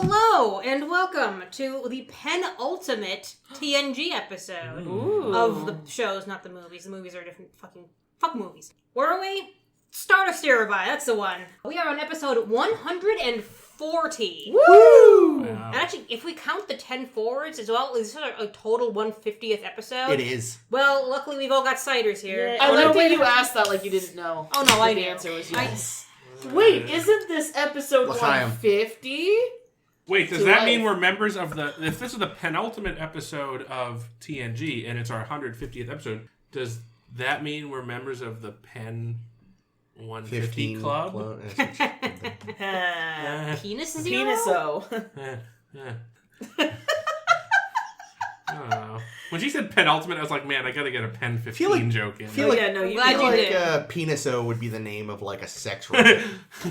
Hello, and welcome to the penultimate TNG episode of the shows, not the movies. The movies are different fuck movies. Where are we? Stardust By, that's the one. We are on episode 140. Woo! Wow. And actually, if we count the 10 forwards as well, this is a total 150th episode. It is. Well, luckily we've all got ciders here. Yeah. I like that you asked that like you didn't know. Oh no, I knew. The answer was yes. Wait, isn't this episode 150? Wait, does that mean we're members of the... If this is the penultimate episode of TNG, and it's our 150th episode, does that mean we're members of the Pen 150 Club? Penis zero? Peniso. I don't know. When she said penultimate, I was like, man, I gotta get a Pen 15 joke in. I feel like Peniso would be the name of like a sex robot.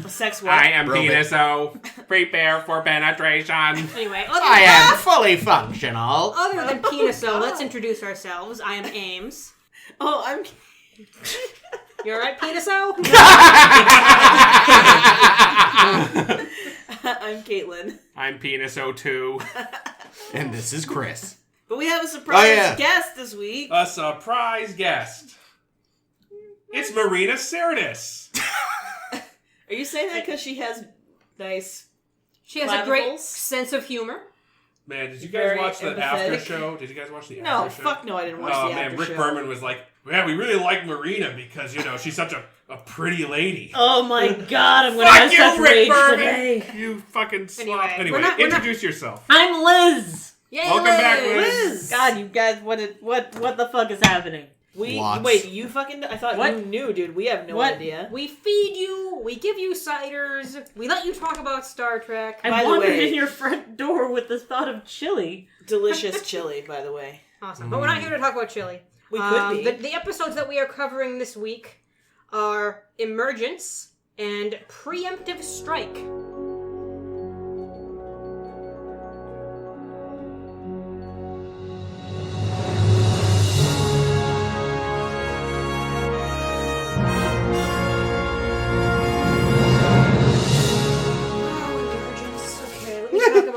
A sex what? I am Peniso. Prepare for penetration. Anyway, I am fully functional. Other than Peniso, let's introduce ourselves. I am Ames. Oh, I'm... You alright, Peniso? I'm Caitlin. I'm Peniso too. And this is Chris. But we have a surprise guest this week. A surprise guest. It's Marina Cerdis. Are you saying that because she has nice She has a great sense of humor. Man, did you guys watch the after show? Did you guys watch the after show? No, fuck no, I didn't watch the after show. Oh man, Rick Berman was like, man, we really like Marina because, you know, she's such a pretty lady. Oh my god, I'm gonna have such rage today. You fucking slob. Anyway, introduce yourself. I'm Liz! Yay, Welcome back, Liz! God, you guys, what the fuck is happening? Wait, you fucking... I thought you knew, dude. We have no idea. We feed you, we give you ciders, we let you talk about Star Trek. I wandered in your front door with the thought of chili. Delicious chili, by the way. Awesome. But we're not here to talk about chili. We could be. The episodes that we are covering this week are Emergence and Preemptive Strike.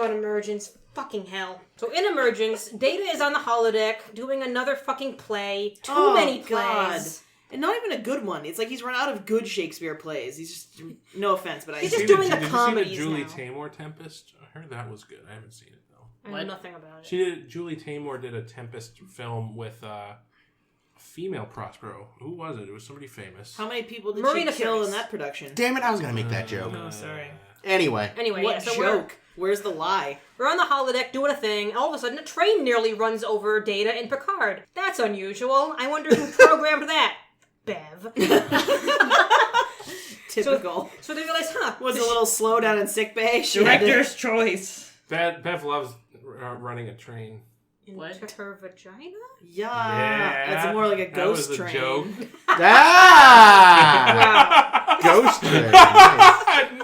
Emergence. Fucking hell. So in Emergence, Data is on the holodeck doing another fucking play. Too many plays. God. And not even a good one. It's like he's run out of good Shakespeare plays. He's just... No offense, but he's just doing the comedies Did you see the now. Julie Taymor Tempest? I heard that was good. I haven't seen it, though. I know nothing about it. Julie Taymor did a Tempest film with a female Prospero. Who was it? It was somebody famous. How many people did Marina she kill Cerdis. in that production? Damn it, I was going to make that joke. Oh, sorry. Anyway, what joke? Where's the lie? We're on the holodeck doing a thing. All of a sudden, a train nearly runs over Data and Picard. That's unusual. I wonder who programmed that. Bev. Typical. So they realize, Was a little slowdown in sickbay. Director's choice. Bev loves running a train. Into her vagina? Yeah. That's more like a ghost that was train. A joke. Wow. Ghost train.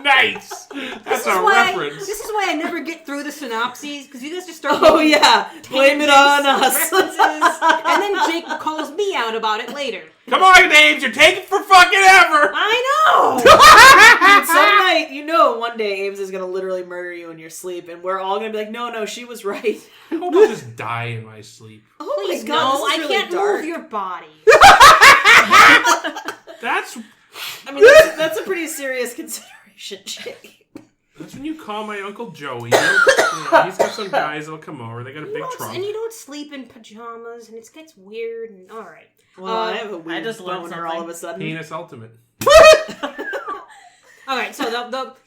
Nice. That's a reference. This is why I never get through the synopses, because you guys just start blame it on us. References, and then Jake calls me out about it later. Come on, Ames, you're taking for fucking ever. I know. Dude, some night, one day Ames is gonna literally murder you in your sleep, and we're all gonna be like, no, she was right. I hope I'll just die in my sleep. Oh please, my god, no, this is I really can't dark. move your body. That's a pretty serious consideration, Jake. That's when you call my Uncle Joey. He's got some guys that'll come over. They got a big trunk. And you don't sleep in pajamas, and it gets weird, and alright. Well, I have a weird boner all of a sudden. Penis ultimate. Alright, so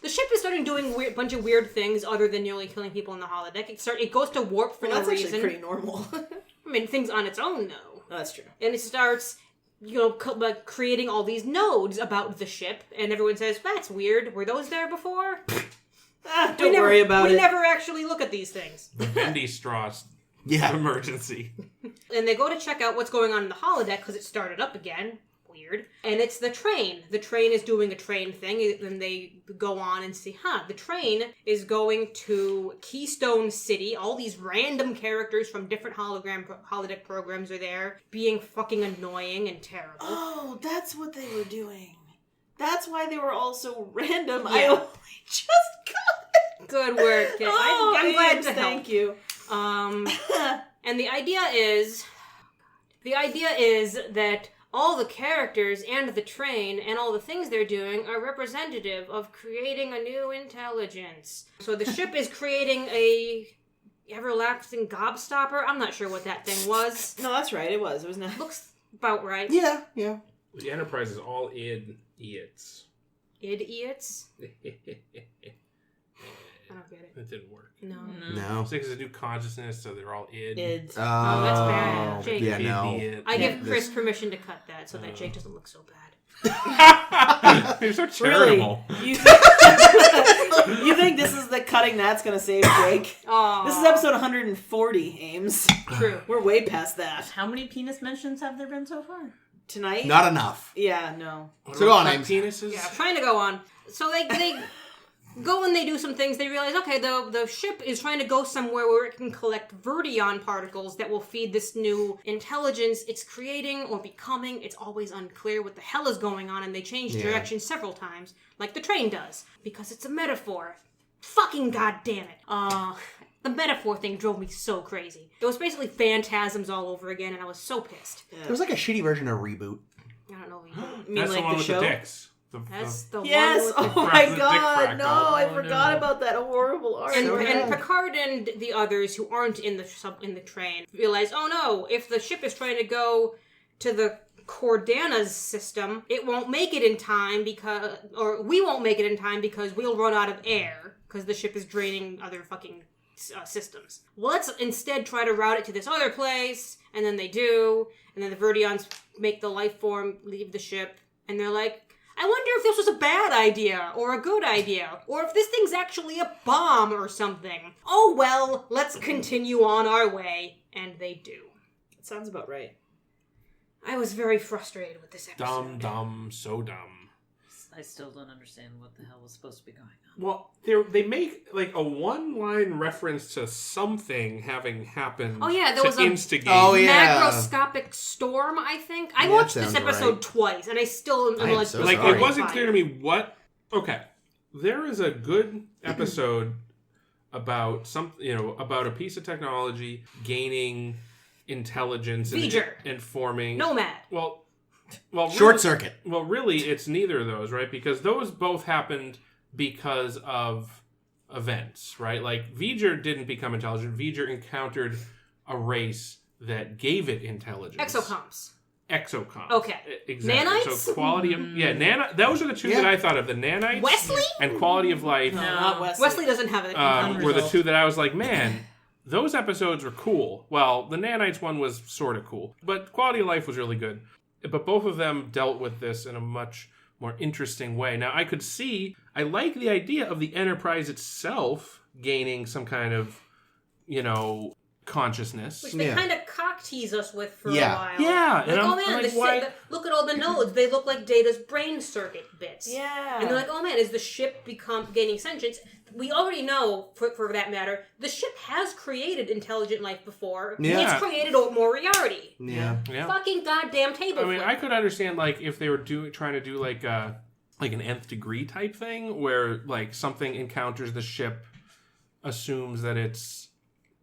the ship is starting doing a bunch of weird things other than nearly killing people in the holodeck. It goes to warp for no reason. That's actually pretty normal. I mean, things on its own, though. Oh, that's true. And it starts, creating all these nodes about the ship, and everyone says, that's weird. Were those there before? Don't worry about it. We never actually look at these things. The bendy straws. Yeah. Emergency. And they go to check out what's going on in the holodeck because it started up again. Weird. And it's the train. The train is doing a train thing, and they go on and see, the train is going to Keystone City. All these random characters from different holodeck programs are there, being fucking annoying and terrible. Oh, that's what they were doing. That's why they were all so random. Yeah. I only just got it. Good work, kid. Oh, I'm glad Ames, to help. thank you. And the idea is that all the characters and the train and all the things they're doing are representative of creating a new intelligence. So the ship is creating a everlasting gobstopper. I'm not sure what that thing was. No, that's right. It was. It was not. Looks about right. Yeah. The Enterprise is all idiots. Idiots? I don't get it. It didn't work. No. It's because it's a new consciousness, so they're all id. Ids. Oh, that's bad. Jake. Yeah, no. Idiot. I give Chris permission to cut that so that Jake doesn't look so bad. You're so Really? charitable. You think this is the cutting that's going to save Jake? Aww. This is episode 140, Ames. True. We're way past that. How many penis mentions have there been so far? Tonight? Not enough. Yeah, no. So go on, Cut Ames. penises? Yeah, trying to go on. So they go and they do some things. They realize, okay, the ship is trying to go somewhere where it can collect verdion particles that will feed this new intelligence it's creating or becoming. It's always unclear what the hell is going on, and they change direction several times, like the train does, because it's a metaphor. Fucking goddamn it. The metaphor thing drove me so crazy. It was basically phantasms all over again, and I was so pissed. It was like a shitty version of Reboot. I don't know. You mean That's like the one with show? the dicks. That's the Yes! one with Oh the... my the dick god, fractal. no, I Oh, forgot no. about that horrible art. And Picard and the others who aren't in the train realize, oh no, if the ship is trying to go to the Cordana's system, it won't make it in time we won't make it in time because we'll run out of air because the ship is draining other fucking systems. Well, let's instead try to route it to this other place, and then they do, and then the Verdions make the life form leave the ship, and they're like, I wonder if this was a bad idea, or a good idea, or if this thing's actually a bomb or something. Oh well, let's continue on our way. And they do. It sounds about right. I was very frustrated with this episode. Dumb, so dumb. I still don't understand what the hell was supposed to be going on. Well, they make like a one-line reference to something having happened. Oh, yeah, there to was a- instigate. Oh, yeah. Macroscopic storm, I think. I Yeah, watched that this sounds episode right. twice, and I still am I am like... so Like sorry. it wasn't clear to me what. Okay, there is a good episode about about a piece of technology gaining intelligence V'ger. and forming Nomad. Well, Short circuit. Well, really, it's neither of those, right? Because those both happened because of events, right? Like, V'ger didn't become intelligent. V'ger encountered a race that gave it intelligence. Exocoms. Okay. Exactly. Nanites? So quality of... Yeah, those are the two that I thought of. The nanites Wesley? and quality of life No, not Wesley. Wesley doesn't have it. were the two that I was like, man, those episodes were cool. Well, the nanites one was sort of cool. But quality of life was really good. But both of them dealt with this in a much more interesting way. Now, I like the idea of the Enterprise itself gaining some kind of, consciousness. Which they kind of cock tease us with for a Yeah. while. Yeah, Like, and oh I'm man, like, why? look at all the nodes. They look like Data's brain circuit bits. Yeah. And they're like, oh man, is the ship gaining sentience? We already know, for that matter, the ship has created intelligent life before. Yeah. It's created Moriarty. Yeah. Yeah. Fucking goddamn table I mean, flip. I could understand like if they were trying to do like an nth degree type thing where like something encounters the ship, assumes that it's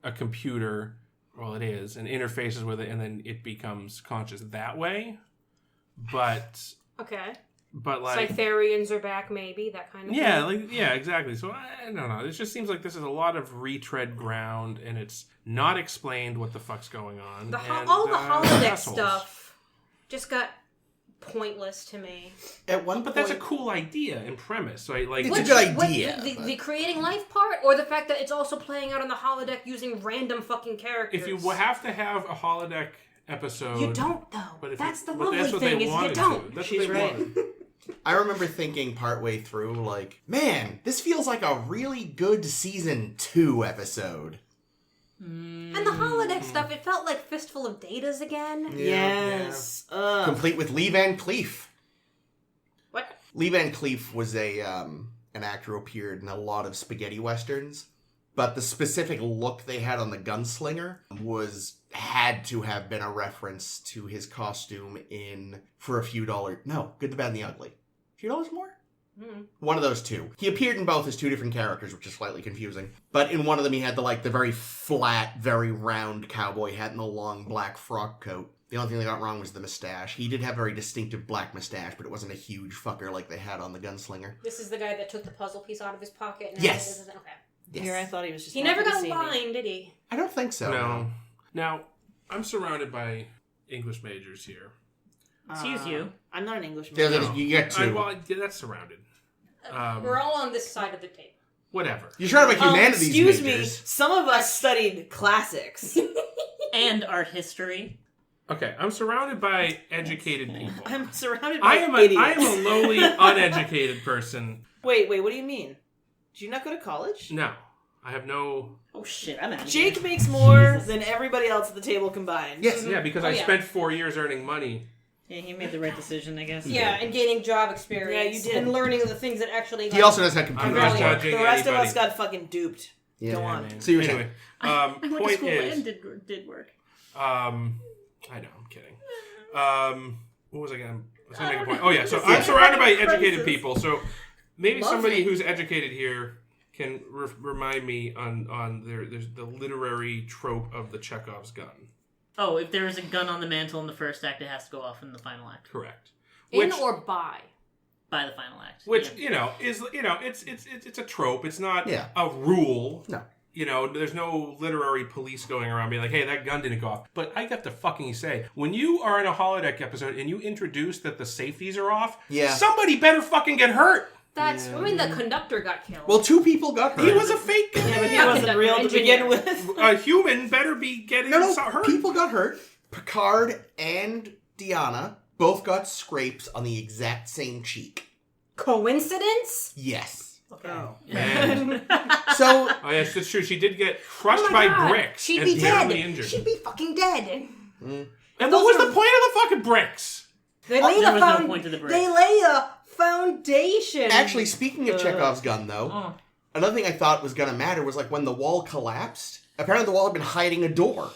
a computer, well it is, and interfaces with it, and then it becomes conscious that way. But Okay. like Cytherians are back, maybe, that kind of thing. exactly. So I don't know. It just seems like this is a lot of retread ground, and it's not explained what the fuck's going on. All the holodeck assholes. stuff just got pointless to me. At one But point, that's a cool idea and premise, right? Like It's a good idea. The creating life part, or the fact that it's also playing out on the holodeck using random fucking characters. if you have to have a holodeck episode, You don't, though. But That's the but lovely that's what thing, they is you wanted don't. to. That's She's what they right. wanted. I remember thinking partway through, like, man, this feels like a really good season 2 episode. And the holodeck stuff, it felt like Fistful of Datas again. Yes. Complete with Lee Van Cleef. What? Lee Van Cleef was an actor who appeared in a lot of spaghetti westerns, but the specific look they had on the gunslinger had to have been a reference to his costume in For a Few Dollars. No, Good, the Bad, and the Ugly. $few more? One of those two. He appeared in both as two different characters, which is slightly confusing. But in one of them, he had the very flat, very round cowboy hat and the long black frock coat. The only thing they got wrong was the mustache. He did have a very distinctive black mustache, but it wasn't a huge fucker like they had on the Gunslinger. This is the guy that took the puzzle piece out of his pocket. And Yes. Okay. Yes. Here, I thought he was just. He never got a line, did he? I don't think so. No. Now, I'm surrounded by English majors here. Excuse you. I'm not an English Yeah, major. No. you get two. That's surrounded. We're all on this side of the table. Whatever. You're surrounded by humanities Excuse majors. me. Some of us studied classics. And art history. Okay, I'm surrounded by educated people. I'm surrounded by I am idiots. a lowly, uneducated person. Wait, what do you mean? Did you not go to college? No. I have no... Oh shit, I'm out of Jake here. makes more than everybody else at the table combined. Yes. Yeah, because I spent 4 years earning money. Yeah, he made the right decision, I guess. Yeah, and gaining job experience. Yeah, you did. And learning the things that actually... He also doesn't have I'm computer not Really? work. judging The rest anybody. of us got fucking duped. Yeah, Go on. Man. So you were anyway, I went to point school is... and did work. I know, I'm kidding. What was I going to make a point? Oh, yeah, so I'm surrounded by educated people, so maybe Love somebody it. who's educated here can remind me on there's the literary trope of the Chekhov's gun. Oh, if there is a gun on the mantle in the first act, it has to go off in the final act. Correct. In or by? By the final act. Which, yeah. it's a trope. It's not Yeah. a rule. No. There's no literary police going around being like, hey, that gun didn't go off. But I got to fucking say, when you are in a holodeck episode and you introduce that the safeties are off, Yeah. somebody better fucking get hurt. That's... I mean, the conductor got killed. Well, two people got hurt. He was a fake Yeah, but he Yeah, wasn't real to begin engineer. with. A human better be getting No, hurt. people got hurt. Picard and Deanna both got scrapes on the exact same cheek. Coincidence? Yes. Oh. And, So, oh, yes, that's true. She did get crushed Oh my by God. bricks She'd and be dead. terribly injured. She'd be fucking dead. And what was the point of the fucking bricks? They lay there the was no point to the bricks. They lay a foundation. actually, speaking of Chekhov's gun, though, Oh. another thing I thought was going to matter was like when the wall collapsed, apparently the wall had been hiding a door.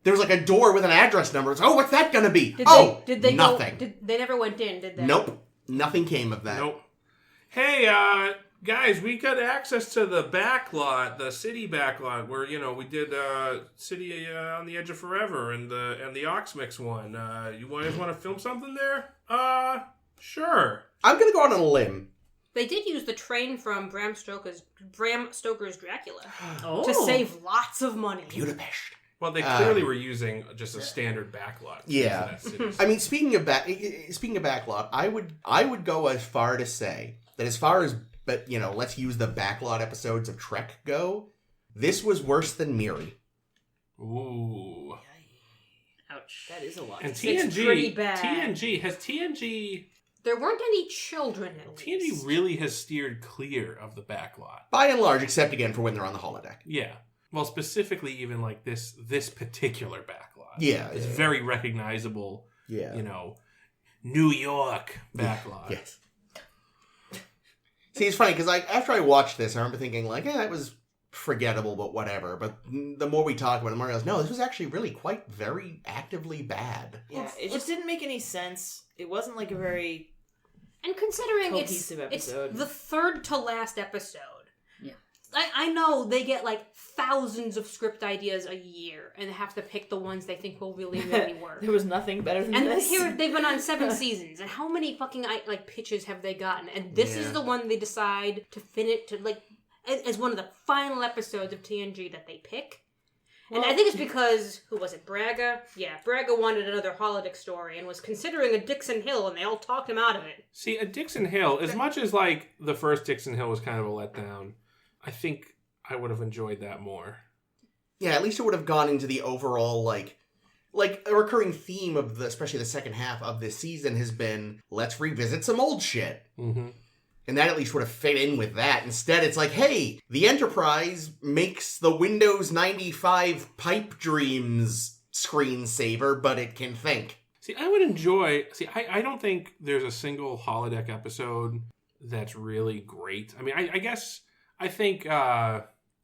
There was like a door with an address number. It's, what's that going to be? Did they nothing. They never went in, did they? Nope. Nothing came of that. Nope. Hey, guys, we got access to the back lot, the city back lot, where we did City on the Edge of Forever and the Oxmix one. You guys want to film something there? Sure. I'm going to go out on a limb. They did use the train from Bram Stoker's Dracula Oh. to save lots of money. Budapest. Well, they clearly were using just a standard back lot. Yeah. That city. I mean, speaking of backlot, I would go as far to say that as far as let's use the backlot episodes of Trek go, this was worse than Miri. Ooh. Ouch. That is a lot. And It's pretty TNG, bad. TNG There weren't any children, at least. TNG really has steered clear of the back lot. By and large, except again for when they're on the holodeck. Yeah. Well, specifically, even like this particular backlot. Yeah, It's yeah. very recognizable, Yeah. New York backlot. Yes. See, it's funny because after I watched this, I remember thinking like, that was forgettable, but whatever. But the more we talk about it, the more I realize, no, this was actually really quite very actively bad. Yeah, it just didn't make any sense. It wasn't like a very... And considering Cohesive it's episode. the third to last episode. Yeah. I know they get like thousands of script ideas a year and have to pick the ones they think will really, really work. There was nothing better than And this. here they've been on 7 seasons, and how many fucking pitches have they gotten? And this is the one they decide to finish as one of the final episodes of TNG that they pick. And I think it's because, who was it, Braga? Yeah, Braga wanted another holodeck story and was considering a Dixon Hill, and they all talked him out of it. See, a Dixon Hill, as much as like the first Dixon Hill was kind of a letdown, I think I would have enjoyed that more. Yeah, at least it would have gone into the overall like a recurring theme of especially the second half of this season has been, let's revisit some old shit. Mm-hmm. And that at least would have fit in with that. Instead, it's like, hey, the Enterprise makes the Windows 95 Pipe Dreams screensaver, but it can think. See, I would enjoy... See, I don't think there's a single holodeck episode that's really great. I mean, I guess... I think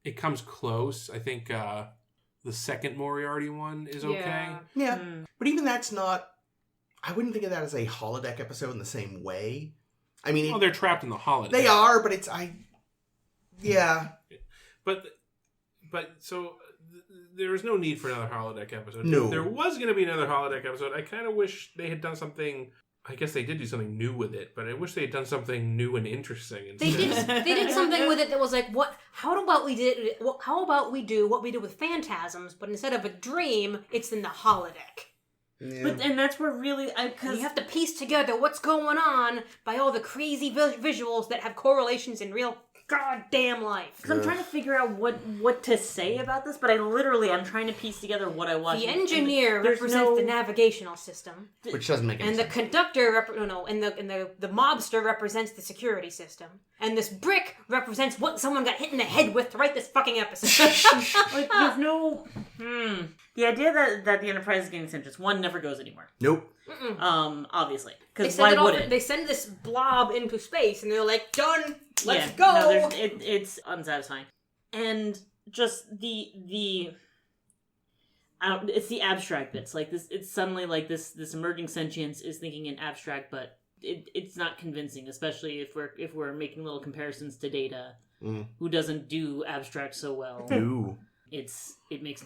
it comes close. I think the second Moriarty one is okay. Yeah. Hmm. But even that's not... I wouldn't think of that as a holodeck episode in the same way. I mean, they're trapped in the holodeck. They are, but yeah. But so there was no need for another holodeck episode. No. If there was going to be another holodeck episode, I kind of wish they had done something. I guess they did do something new with it, but I wish they had done something new and interesting instead. They did something with it that was like, what? How about we do what we do with Phantasms, but instead of a dream, it's in the holodeck. Yeah. But and that's where really You have to piece together what's going on by all the crazy visuals that have correlations in real goddamn life. Because I'm trying to figure out what to say about this, but I'm trying to piece together what I watched. The engineer represents the navigational system, which doesn't make any and sense. the conductor the mobster represents the security system, and this brick represents what someone got hit in the head with to write this fucking episode. Like, there's no. The idea that the Enterprise is getting sentience, one, never goes anywhere. Nope. Obviously, because why would it? They send this blob into space, and they're like, "Done. Let's go." No, it's unsatisfying, and just it's the abstract bits. Like this, it's suddenly like this emerging sentience is thinking in abstract, but it's not convincing, especially if we're making little comparisons to Data, who doesn't do abstract so well. No. It makes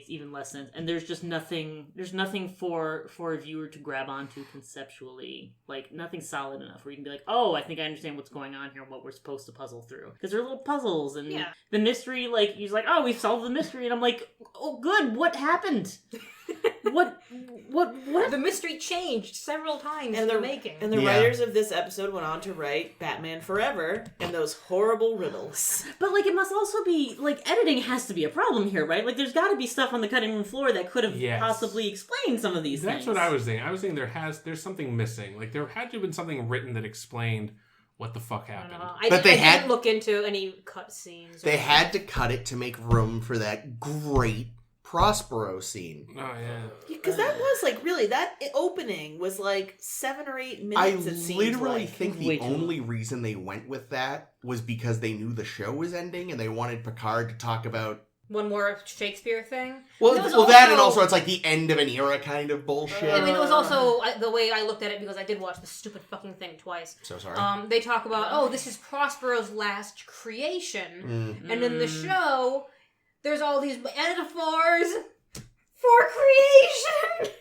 even less sense, and there's nothing for a viewer to grab onto conceptually, like nothing solid enough where you can be like, oh, I think I understand what's going on here and what we're supposed to puzzle through, because they're little puzzles, and the mystery, like he's like, oh, we've solved the mystery, and I'm like, oh, good, what happened? What? The mystery changed several times in the making. And the writers of this episode went on to write Batman Forever and those horrible riddles. But, like, it must also be, like, editing has to be a problem here, right? Like, there's got to be stuff on the cutting room floor that could have possibly explained some of these things. That's what I was thinking. I was thinking there's something missing. Like, there had to have been something written that explained what the fuck happened. I didn't look into any cut scenes. They had to cut it to make room for that great Prospero scene. Oh, yeah. Because that was, like, really, that opening was, like, 7 or 8 minutes, it seemed literally like. think the only reason they went with that was because they knew the show was ending and they wanted Picard to talk about... One more Shakespeare thing? Well, that and also it's like the end of an era kind of bullshit. I mean, it was also the way I looked at it, because I did watch the stupid fucking thing twice. So sorry. They talk about, this is Prospero's last creation. And in the show... There's all these metaphors for creation.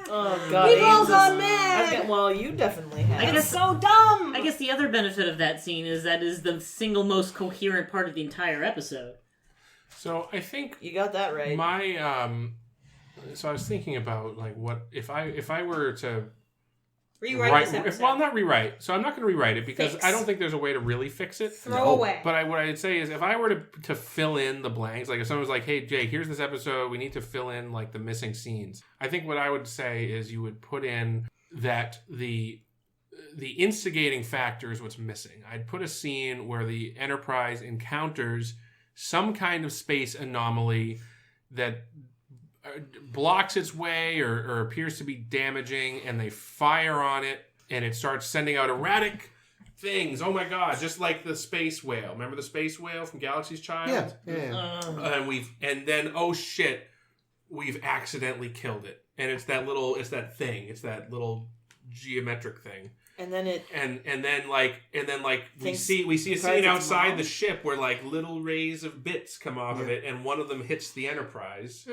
Oh God! We've all gone mad. Well, you definitely have. It's so dumb. I guess the other benefit of that scene is that is the single most coherent part of the entire episode. So I think you got that right. So I was thinking about like what if I were to rewrite this episode. Well, not rewrite. So I'm not going to rewrite it because Fix. I don't think there's a way to really fix it. Throw away. But what I'd say is if I were to fill in the blanks, like if someone was like, hey, Jay, here's this episode, we need to fill in like the missing scenes. I think what I would say is you would put in that the instigating factor is what's missing. I'd put a scene where the Enterprise encounters some kind of space anomaly that blocks its way or appears to be damaging, and they fire on it and it starts sending out erratic things. Oh my god, just like the space whale. Remember the space whale from Galaxy's Child? Yeah. And then oh shit, we've accidentally killed it. And it's that little geometric thing. And then we see a scene outside the ship where like little rays of bits come off of it, and one of them hits the Enterprise.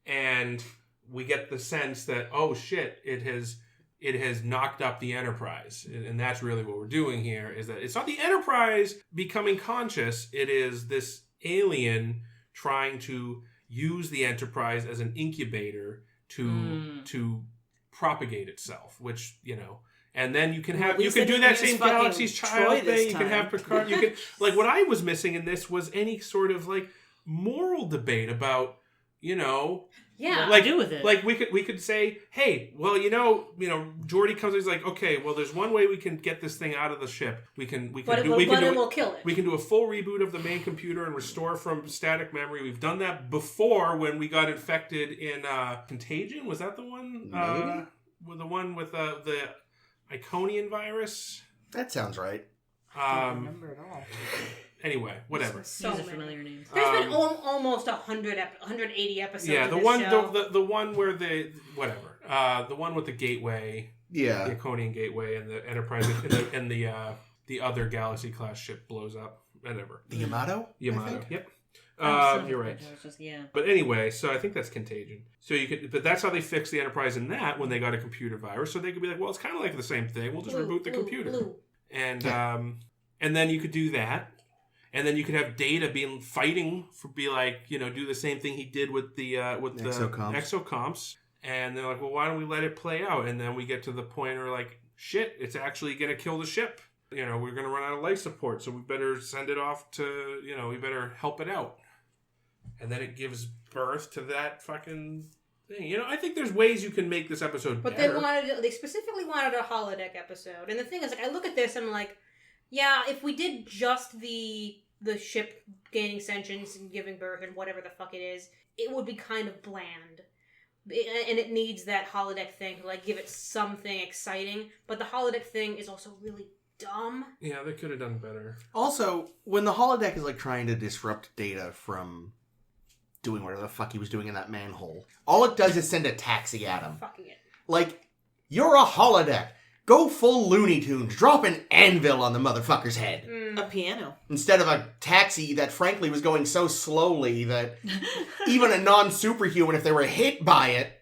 And we get the sense that, oh shit, it has knocked up the Enterprise. And that's really what we're doing here, is that it's not the Enterprise becoming conscious, it is this alien trying to use the Enterprise as an incubator to propagate itself, which, you know. And then you can do that same Galaxy's Child thing. You can have Picard. You can like what I was missing in this was any sort of like moral debate about, you know, like do with it. Like we could say, hey, well, you know, Geordi comes and he's like, okay, well, there's one way we can get this thing out of the ship. We'll kill it. We can do a full reboot of the main computer and restore from static memory. We've done that before when we got infected in Contagion. Was that the one? Maybe. The one with the Iconian virus? That sounds right. I don't remember it all. Anyway, whatever. So many familiar names. There's been almost 180 episodes. Yeah, of this show. the one where the one with the gateway Yeah. the Iconian Gateway, and the Enterprise, and the other Galaxy class ship blows up. Whatever. The Yamato? Yamato. Yep. You're right. Yeah. But anyway, so I think that's Contagion. So but that's how they fixed the Enterprise in that when they got a computer virus. So they could be like, well, it's kind of like the same thing. We'll just reboot the computer. And then you could do that. And then you could have Data fighting do the same thing he did with the exocomps. And they're like, well, why don't we let it play out? And then we get to the point where like, shit, it's actually going to kill the ship. We're going to run out of life support, so we better send it off to, we better help it out. And then it gives birth to that fucking thing. I think there's ways you can make this episode better. But they specifically wanted a holodeck episode. And the thing is, like, I look at this and I'm like, yeah, if we did just the ship gaining sentience and giving birth and whatever the fuck it is, it would be kind of bland. And it needs that holodeck thing to, like, give it something exciting. But the holodeck thing is also really dumb. Yeah, they could have done better. Also, when the holodeck is like trying to disrupt Data from doing whatever the fuck he was doing in that manhole, all it does is send a taxi at him. Fucking it. Like, you're a holodeck. Go full Looney Tunes. Drop an anvil on the motherfucker's head. A piano. Instead of a taxi that frankly was going so slowly that even a non-superhuman, if they were hit by it,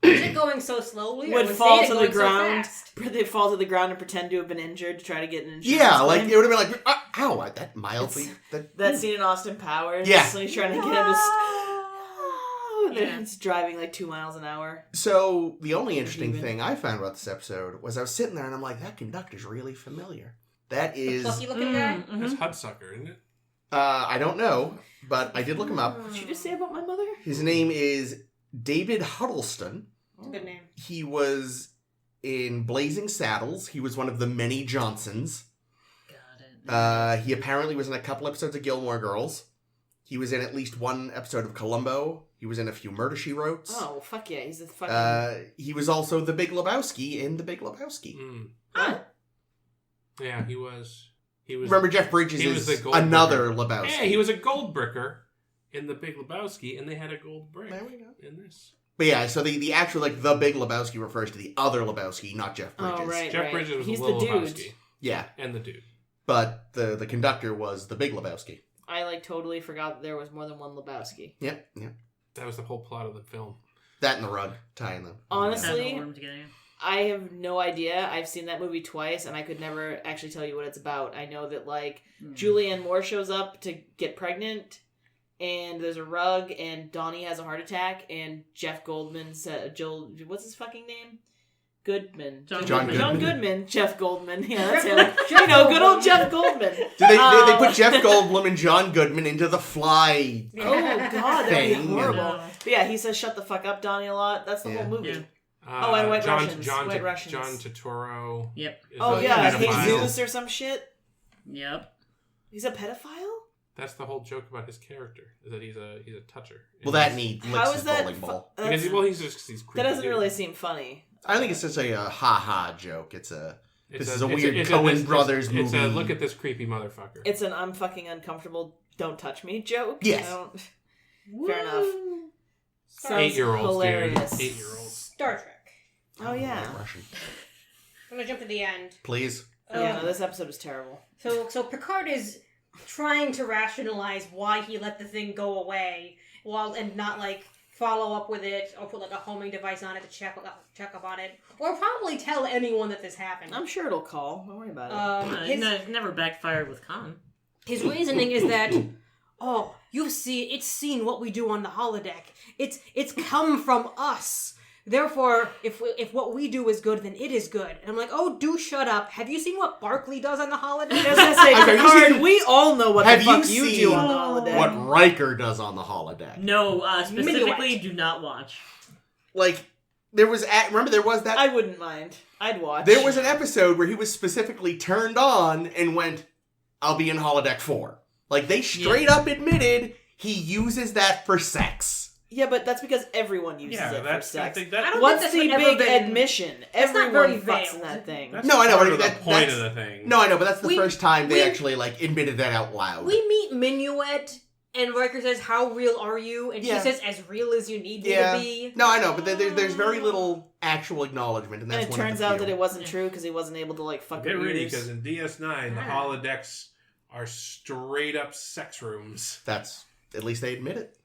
is it going so slowly? Would fall to the ground. They'd fall to the ground and pretend to have been injured to try to get an insurance yeah, like claim. it would have been like, ow, that mildly. That scene in Austin Powers. Yeah. So he's trying to get him to. It's driving like 2 miles an hour. So the only interesting thing I found about this episode was I was sitting there and I'm like, that conductor's really familiar. That is. The plucky looking guy? Mm-hmm. That's Hudsucker, isn't it? I don't know, but I did look him up. What did you just say about my mother? His name is David Huddleston. It's a good name. He was in Blazing Saddles. He was one of the many Johnsons. Got it. He apparently was in a couple episodes of Gilmore Girls. He was in at least one episode of Columbo. He was in a few Murder, She Wrote. Oh, fuck yeah. He's a fucking... He was also the Big Lebowski in The Big Lebowski. What? Yeah, he was. Remember, Jeff Bridges is the Goldbricker. another Lebowski. Yeah, he was a Goldbricker in The Big Lebowski, and they had a gold brick There we go. in this. But yeah, so the actual, like, The Big Lebowski refers to the other Lebowski, not Jeff Bridges. Oh, right. Jeff Bridges was He's the Little the dude. Lebowski. Yeah. And the dude. But the conductor was the Big Lebowski. I, like, totally forgot that there was more than one Lebowski. Yep. That was the whole plot of the film. That and the rug, tying them. Honestly, Room together. I have no idea. I've seen that movie twice, and I could never actually tell you what it's about. I know that, like, Julianne Moore shows up to get pregnant, and there's a rug, and Donnie has a heart attack, and Jeff Goldman said, what's his fucking name? Goodman. John Goodman. John Goodman. Jeff Goldman. Yeah, that's him. Good old Jeff Goldman. They put Jeff Goldblum and John Goodman into The Fly. Oh, God, that'd be Thing, horrible. No. But yeah, he says, shut the fuck up, Donnie, a lot. That's the Yeah. whole movie. Yeah. And White Russians. John White Russians. John Turturro. Yep. is Oh, a yeah, pedophile. Jesus or some shit. Yep. He's a pedophile? That's the whole joke about his character, is that he's a toucher. Well, that neat licks How his is that? bowling ball. Because he's creepy. That doesn't dude. really seem funny. I think it's just a ha-ha joke. This is a it's weird it's Coen Brothers movie. It's a look at this creepy motherfucker. It's an I'm fucking uncomfortable, don't touch me joke. Yes. Fair enough. Sounds 8-year-olds, hilarious. dude. 8-year-olds. Star Trek. Oh, yeah. Russian. I'm gonna jump to the end. Please. Yeah, no, this episode is terrible. So Picard is trying to rationalize why he let the thing go away, and not like follow up with it or put like a homing device on it to check up on it, or probably tell anyone that this happened. I'm sure it'll call. Don't worry about it. It never backfired with Khan. His reasoning is that, it's seen what we do on the holodeck. It's come from us. Therefore, if what we do is good, then it is good. And I'm like, do shut up. Have you seen what Barkley does on the holodeck? I was gonna say, Have you Picard, seen- we all know what the Have fuck you you seen do on the holodeck. What Riker does on the holodeck. No, specifically, Minuet. do not watch. Like, there was that... I wouldn't mind. I'd watch. There was an episode where he was specifically turned on and went, I'll be in holodeck 4. Like, they straight up admitted he uses that for sex. Yeah, but that's because everyone uses it for that's sex. I think I that, don't What's think the that's ever big been- admission? That's not Everyone very fucks in veiled. that thing. that's No, I know, part but of the that- point that's- of the thing. No, I know, but that's the We- first time they we- actually, like, admitted that out loud. We meet Minuet And Riker says, how real are you? And she says, as real as you need me to be. No, I know, but there's very little actual acknowledgement, and that's and it turns out that it wasn't true because he wasn't able to, like, fuck Get her ready, ears. because in DS9, the holodecks are straight up sex rooms. That's, at least they admit it.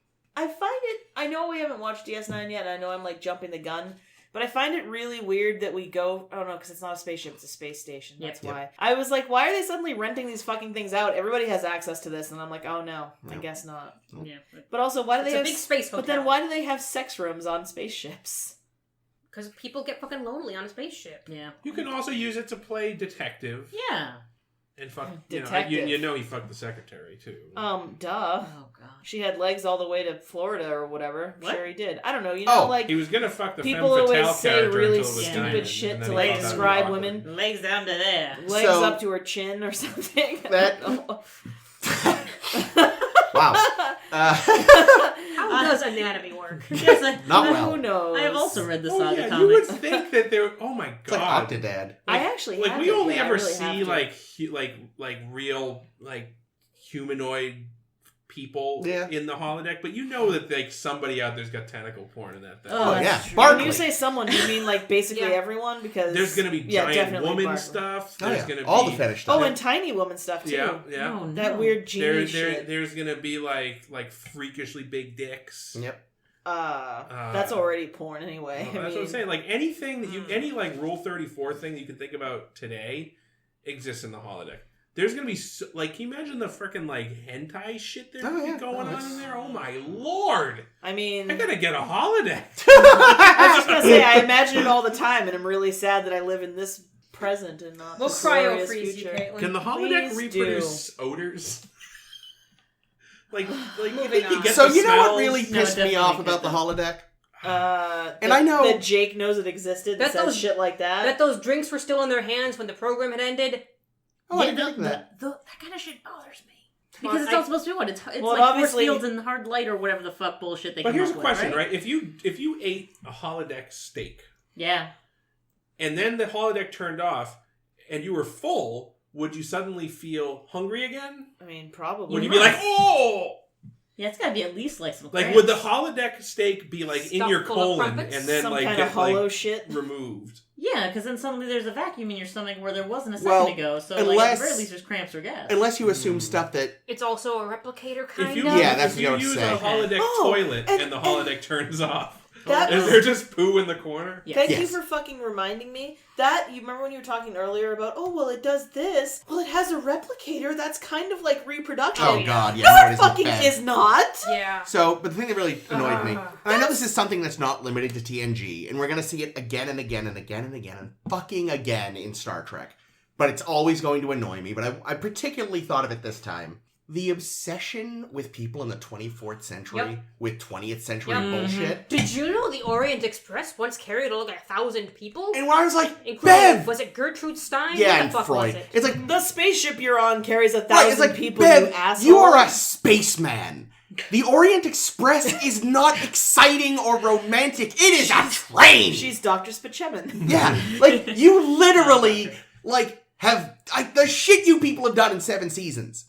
I know we haven't watched DS9 yet, and I know I'm, like, jumping the gun, but I find it really weird that we go... Oh, no, because it's not a spaceship, it's a space station. That's why. I was like, why are they suddenly renting these fucking things out? Everybody has access to this, and I'm like, oh, no, I guess not. Yeah. But also, why do they have... It's a big space hotel. But then why do they have sex rooms on spaceships? Because people get fucking lonely on a spaceship. Yeah. You can also use it to play detective. Yeah. And fuck, Detective. you know he fucked the secretary, too. Duh. Oh, God. She had legs all the way to Florida or whatever. What? Sure he did. I don't know, you know, like... He was gonna fuck the people femme always fatale say character really until it was stupid diamond, shit and to, then like, he thought that would be describe awkward. women. Legs down to there. Legs So- up to her chin or something. That- Wow. How does anatomy work? Yes, Not well. Who knows? I have also read the Oh Saga yeah, you would comics. think that there... Oh my It's like god. Octodad. I actually Like, have we it, only yeah, I ever really see, have to. like real, like, humanoid people Yeah. in the holodeck, but you know that, like, somebody out there's got tentacle porn in that thing. Oh, yeah. that's true. Barkley. When you say someone, do you mean like basically Yeah. everyone? Because There's gonna be giant definitely woman Barkley. stuff. Oh, There's yeah. gonna be... All the fetish stuff. Oh, and tiny woman stuff too. Yeah, yeah. Oh, no. That weird genie shit. There's gonna be, like freakishly big dicks. Yep. That's already porn anyway. Well, that's what I'm saying. Like, anything that any, like, Rule 34 thing that you can think about today exists in the holodeck. There's gonna be, like, can you imagine the freaking, like, hentai shit that's going on in there? Oh my lord! I mean, I gotta get a holodeck. I was just gonna say, I imagine it all the time, and I'm really sad that I live in this present and not We'll the glorious cryo-freeze you, future. Caitlin. Can the holodeck Please reproduce odors? like Moving you on. get So the you know what smells? really No, pissed me definitely off could about the then. holodeck? And I know- that Jake knows it existed and That says those- shit like that. That those drinks were still in their hands when the program had ended. Oh, I Yeah, didn't think that. that kind of shit bothers me. Because it's I- not supposed to be what? It's Well, like force obviously- fields and hard light or whatever the fuck bullshit they But come here's up a with, question, right? If you ate a holodeck steak Yeah. and then the holodeck turned off and you were full, would you suddenly feel hungry again? I mean, probably. Would you be like, oh? Yeah, it's gotta be at least like some Like, crabs. would the holodeck steak be like in Stuffed your full of colon crumpets? and then some like kind get of hollow like shit? removed? Yeah, because then suddenly there's a vacuum in your stomach where there wasn't a second Well, ago. So like, at unless- the very least there's cramps or gas. Unless you assume stuff that... It's also a replicator, kind If you, of. Yeah, that's if what you I was use saying. a holodeck Oh, toilet and the holodeck turns off, That is was- there just poo in the corner? Yes. Thank you Yes. for fucking reminding me. That, you remember when you were talking earlier about, oh, well, it does this. Well, it has a replicator that's kind of like reproduction. Oh, God, yeah. No, no, it it isn't fucking bad. is not. Yeah. So, but the thing that really annoyed me, and I know this is something that's not limited to TNG, and we're going to see it again and again and again and again and fucking again in Star Trek, but it's always going to annoy me, but I particularly thought of it this time. The obsession with people in the 24th century Yep. with 20th century Yep. bullshit. Did you know the Orient Express once carried like 1,000 people? And when I was like, Including, Bev! was it Gertrude Stein? Yeah, what and the fuck Freud. was it? It's like, The spaceship you're on carries 1,000 right, it's like, people, Bev, you asshole. you are a spaceman. The Orient Express is not exciting or romantic. It is a train. She's Dr. Spachemin. Yeah, like, you literally, like, have, the shit you people have done in 7 seasons.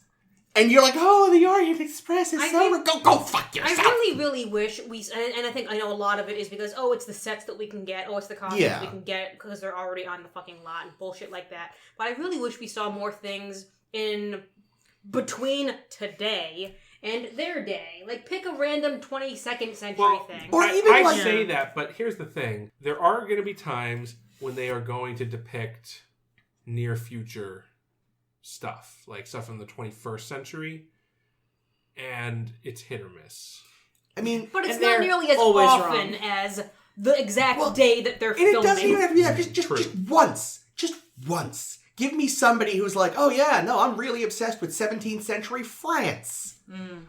And you're like, oh, the Orient Express is I so... think- Go fuck yourself. I really, really wish we... And I think I know a lot of it is because, oh, it's the sets that we can get. Oh, it's the costumes Yeah. we can get because they're already on the fucking lot and bullshit like that. But I really wish we saw more things in between today and their day. Like, pick a random 22nd century thing. or even I like... say that, but here's the thing. There are going to be times when they are going to depict near future stuff, like stuff from the 21st century, and it's hit or miss. I mean... But it's And not they're nearly as always often wrong. as the exact Well, day that they're And it filming. doesn't even have to be that. Just True. once. Just once. Give me somebody who's like, oh yeah, no, I'm really obsessed with 17th century France.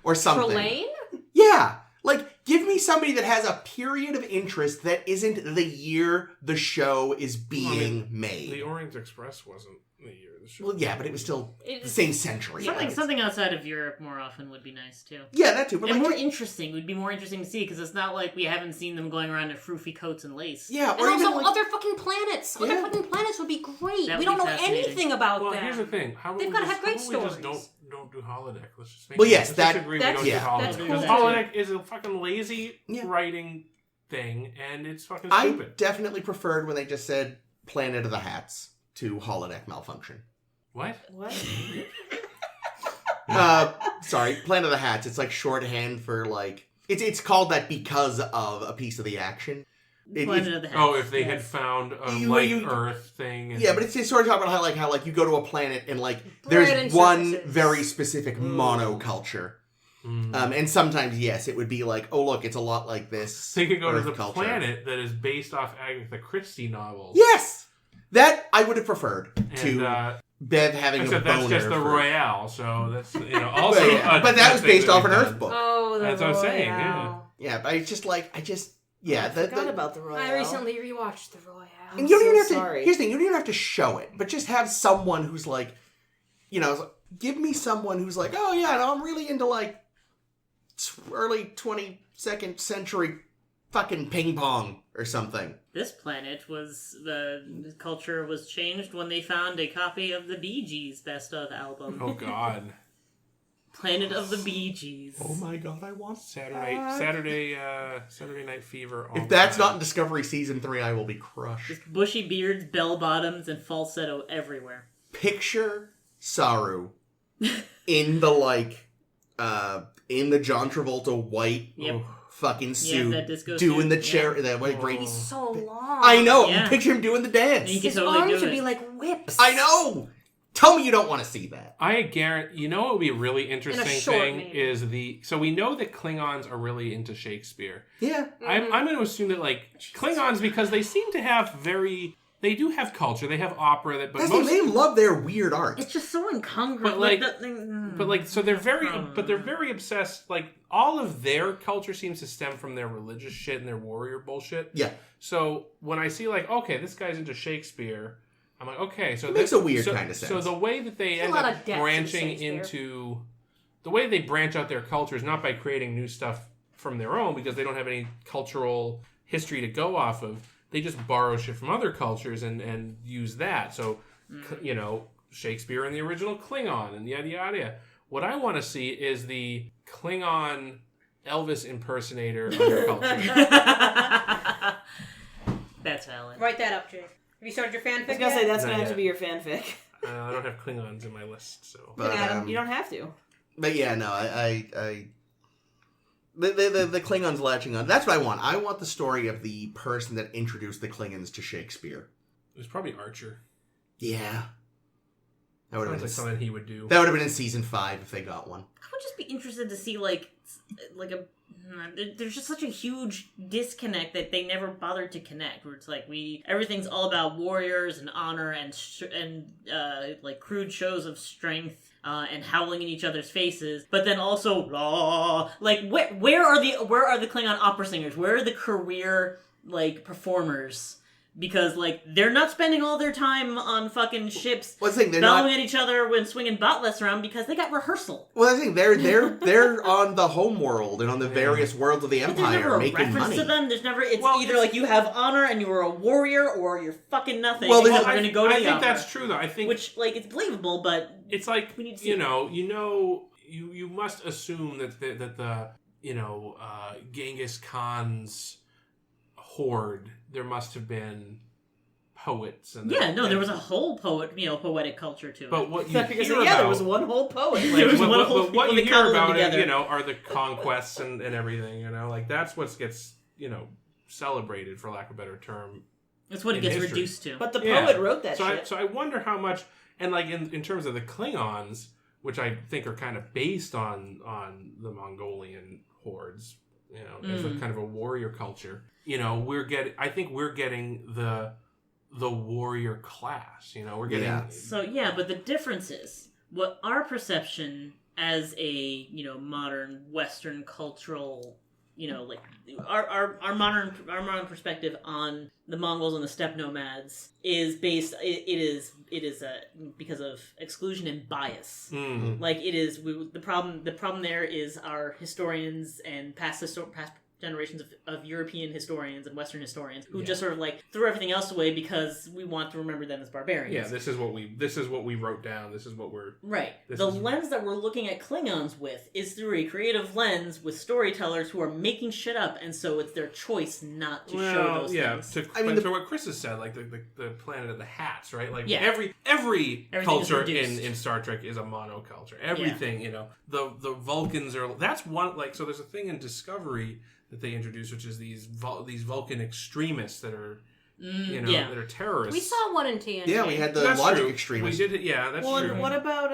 Or something. Trelane? Yeah. Like, give me somebody that has a period of interest that isn't the year the show is being made. The Orient Express wasn't the year of the show. Well, yeah, but it was still the same century. Something outside of Europe more often would be nice too. Yeah, that too. But And like, more interesting would be more interesting to see because it's not like we haven't seen them going around in froofy coats and lace. yeah, And or also even like, other fucking planets. Other Yeah. fucking planets would be great. That We would don't be know fascinating. anything about Well, them. here's the thing. How They've about gotta we have great how about we just stories. don't do holodeck. Let's just Well, yes, let's that- just agree that's- we don't do holodeck. that's Because cool, holodeck is a fucking lazy Yeah. writing thing, and it's fucking I stupid. definitely preferred when they just said Planet of the Hats to holodeck malfunction. What? What? Sorry, Planet of the Hats. It's like shorthand for like it's called that because of a piece of the action. Planet of the Hats. Oh, if they had Yes. found a You- Earth thing. And... Yeah, but it's sort of talking about how you go to a planet and like Bread there's and one circuses. very specific monoculture. And sometimes, yes, it would be like, oh, look, it's a lot like this. They could go Earth to the culture. planet that is based off Agatha Christie novels. Yes! That I would have preferred And, to Bev having a except boner. that's just the for- Royale, so that's, also... But that was based off an Earth book. Oh, the That's what I'm saying, Royale. Yeah, but it's just like, I the, forgot about the Royale. I recently rewatched the Royale. and you don't so even have to, sorry. here's the thing, you don't even have to show it, but just have someone who's like, give me someone who's like, oh yeah, no, I'm really into like early 22nd century fucking ping pong or something. This planet was the culture was changed when they found a copy of the Bee Gees best of album. Oh, God. Planet of the Bee Gees. Oh my god, I want Saturday Night Fever. If that's not in Discovery Season 3, I will be crushed. Just bushy beards, bell bottoms, and falsetto everywhere. Picture Saru in the in the John Travolta white Yep. fucking suit, that disco doing suit, the chair, yeah. that white great. He's so long. I know. Yeah. Picture him doing the dance. And you can His totally arms do should it. be like whips. I know. Tell me you don't want to see that. I guarantee. You know what would be a really interesting short, thing maybe. is so we know that Klingons are really into Shakespeare. Yeah. I'm going to assume that Klingons, because they seem to have they do have culture. They have opera that, but That's the thing, they love their weird art. It's just so incongruous. But so they're very obsessed. Like all of their culture seems to stem from their religious shit and their warrior bullshit. Yeah. So when I see okay, this guy's into Shakespeare, I'm like, okay, so It makes a weird kind of sense. So the way that they end lot up of depth in branching Shakespeare. into the way they branch out their culture is not by creating new stuff from their own because they don't have any cultural history to go off of. They just borrow shit from other cultures and use that. So, Shakespeare and the original Klingon and yada yada yada. What I want to see is the Klingon Elvis impersonator underculture. That's valid. Write that up, Jake. Have you started your fanfic? I was gonna say that's Not gonna have yet. to be your fanfic. I don't have Klingons in my list, so. But, You don't have to. but yeah, no, the Klingons latching on. That's what I want. I want the story of the person that introduced the Klingons to Shakespeare. It was probably Archer. Yeah. That would have Sounds like been something he would do. that would have been in season 5 if they got one. I would just be interested to see there's just such a huge disconnect that they never bothered to connect. Where it's everything's all about warriors and honor and crude shows of strength and howling in each other's faces, but then also where are the Klingon opera singers? Where are the career performers? Because they're not spending all their time on fucking ships Well, the thing, they're bellowing not. at each other when swinging botless around because they got rehearsal. Well, the thing, they're on the home world and on the various worlds of the But there's never Empire a making reference money. to them. There's never. It's Well, either it's- you have honor and you're a warrior, or you're fucking nothing. Well, and there's- we're going to go to I the think opera. that's true, though. I think Which it's believable, but it's we need to see you must assume that the Genghis Khan's horde, there must have been poets and there was a whole poetic culture to it. But what you Except because hear there about, was one whole poet. There was one whole but what people you that hear cobbled them about it, together. are the conquests and everything. That's what gets celebrated, for lack of a better term. That's what it in gets history. reduced to. But the Yeah. poet wrote that So shit. I wonder how much, and in terms of the Klingons, which I think are kind of based on the Mongolian hordes, as a kind of a warrior culture. I think we're getting the warrior class. We're getting. Yeah. So but the difference is what our perception as a modern Western cultural our modern perspective on the Mongols and the steppe nomads is based. It is because of exclusion and bias. Mm. The problem there is our historians and past generations of European historians and Western historians who just sort of like threw everything else away because we want to remember them as barbarians. Yeah, this is what we wrote down. This is what we're right. The lens that we're looking at Klingons with is through a creative lens with storytellers who are making shit up, and so it's their choice not to show those things. To what Chris has said, like the planet of the hats, right? Like every culture in Star Trek is a monoculture. Everything, you know, the Vulcans are. That's one. Like, so there's a thing in Discovery that they introduced, which is these Vulcan extremists that are, that are terrorists. We saw one in TNG. Yeah, we had the logic extremists. We did it. Yeah, that's true. What about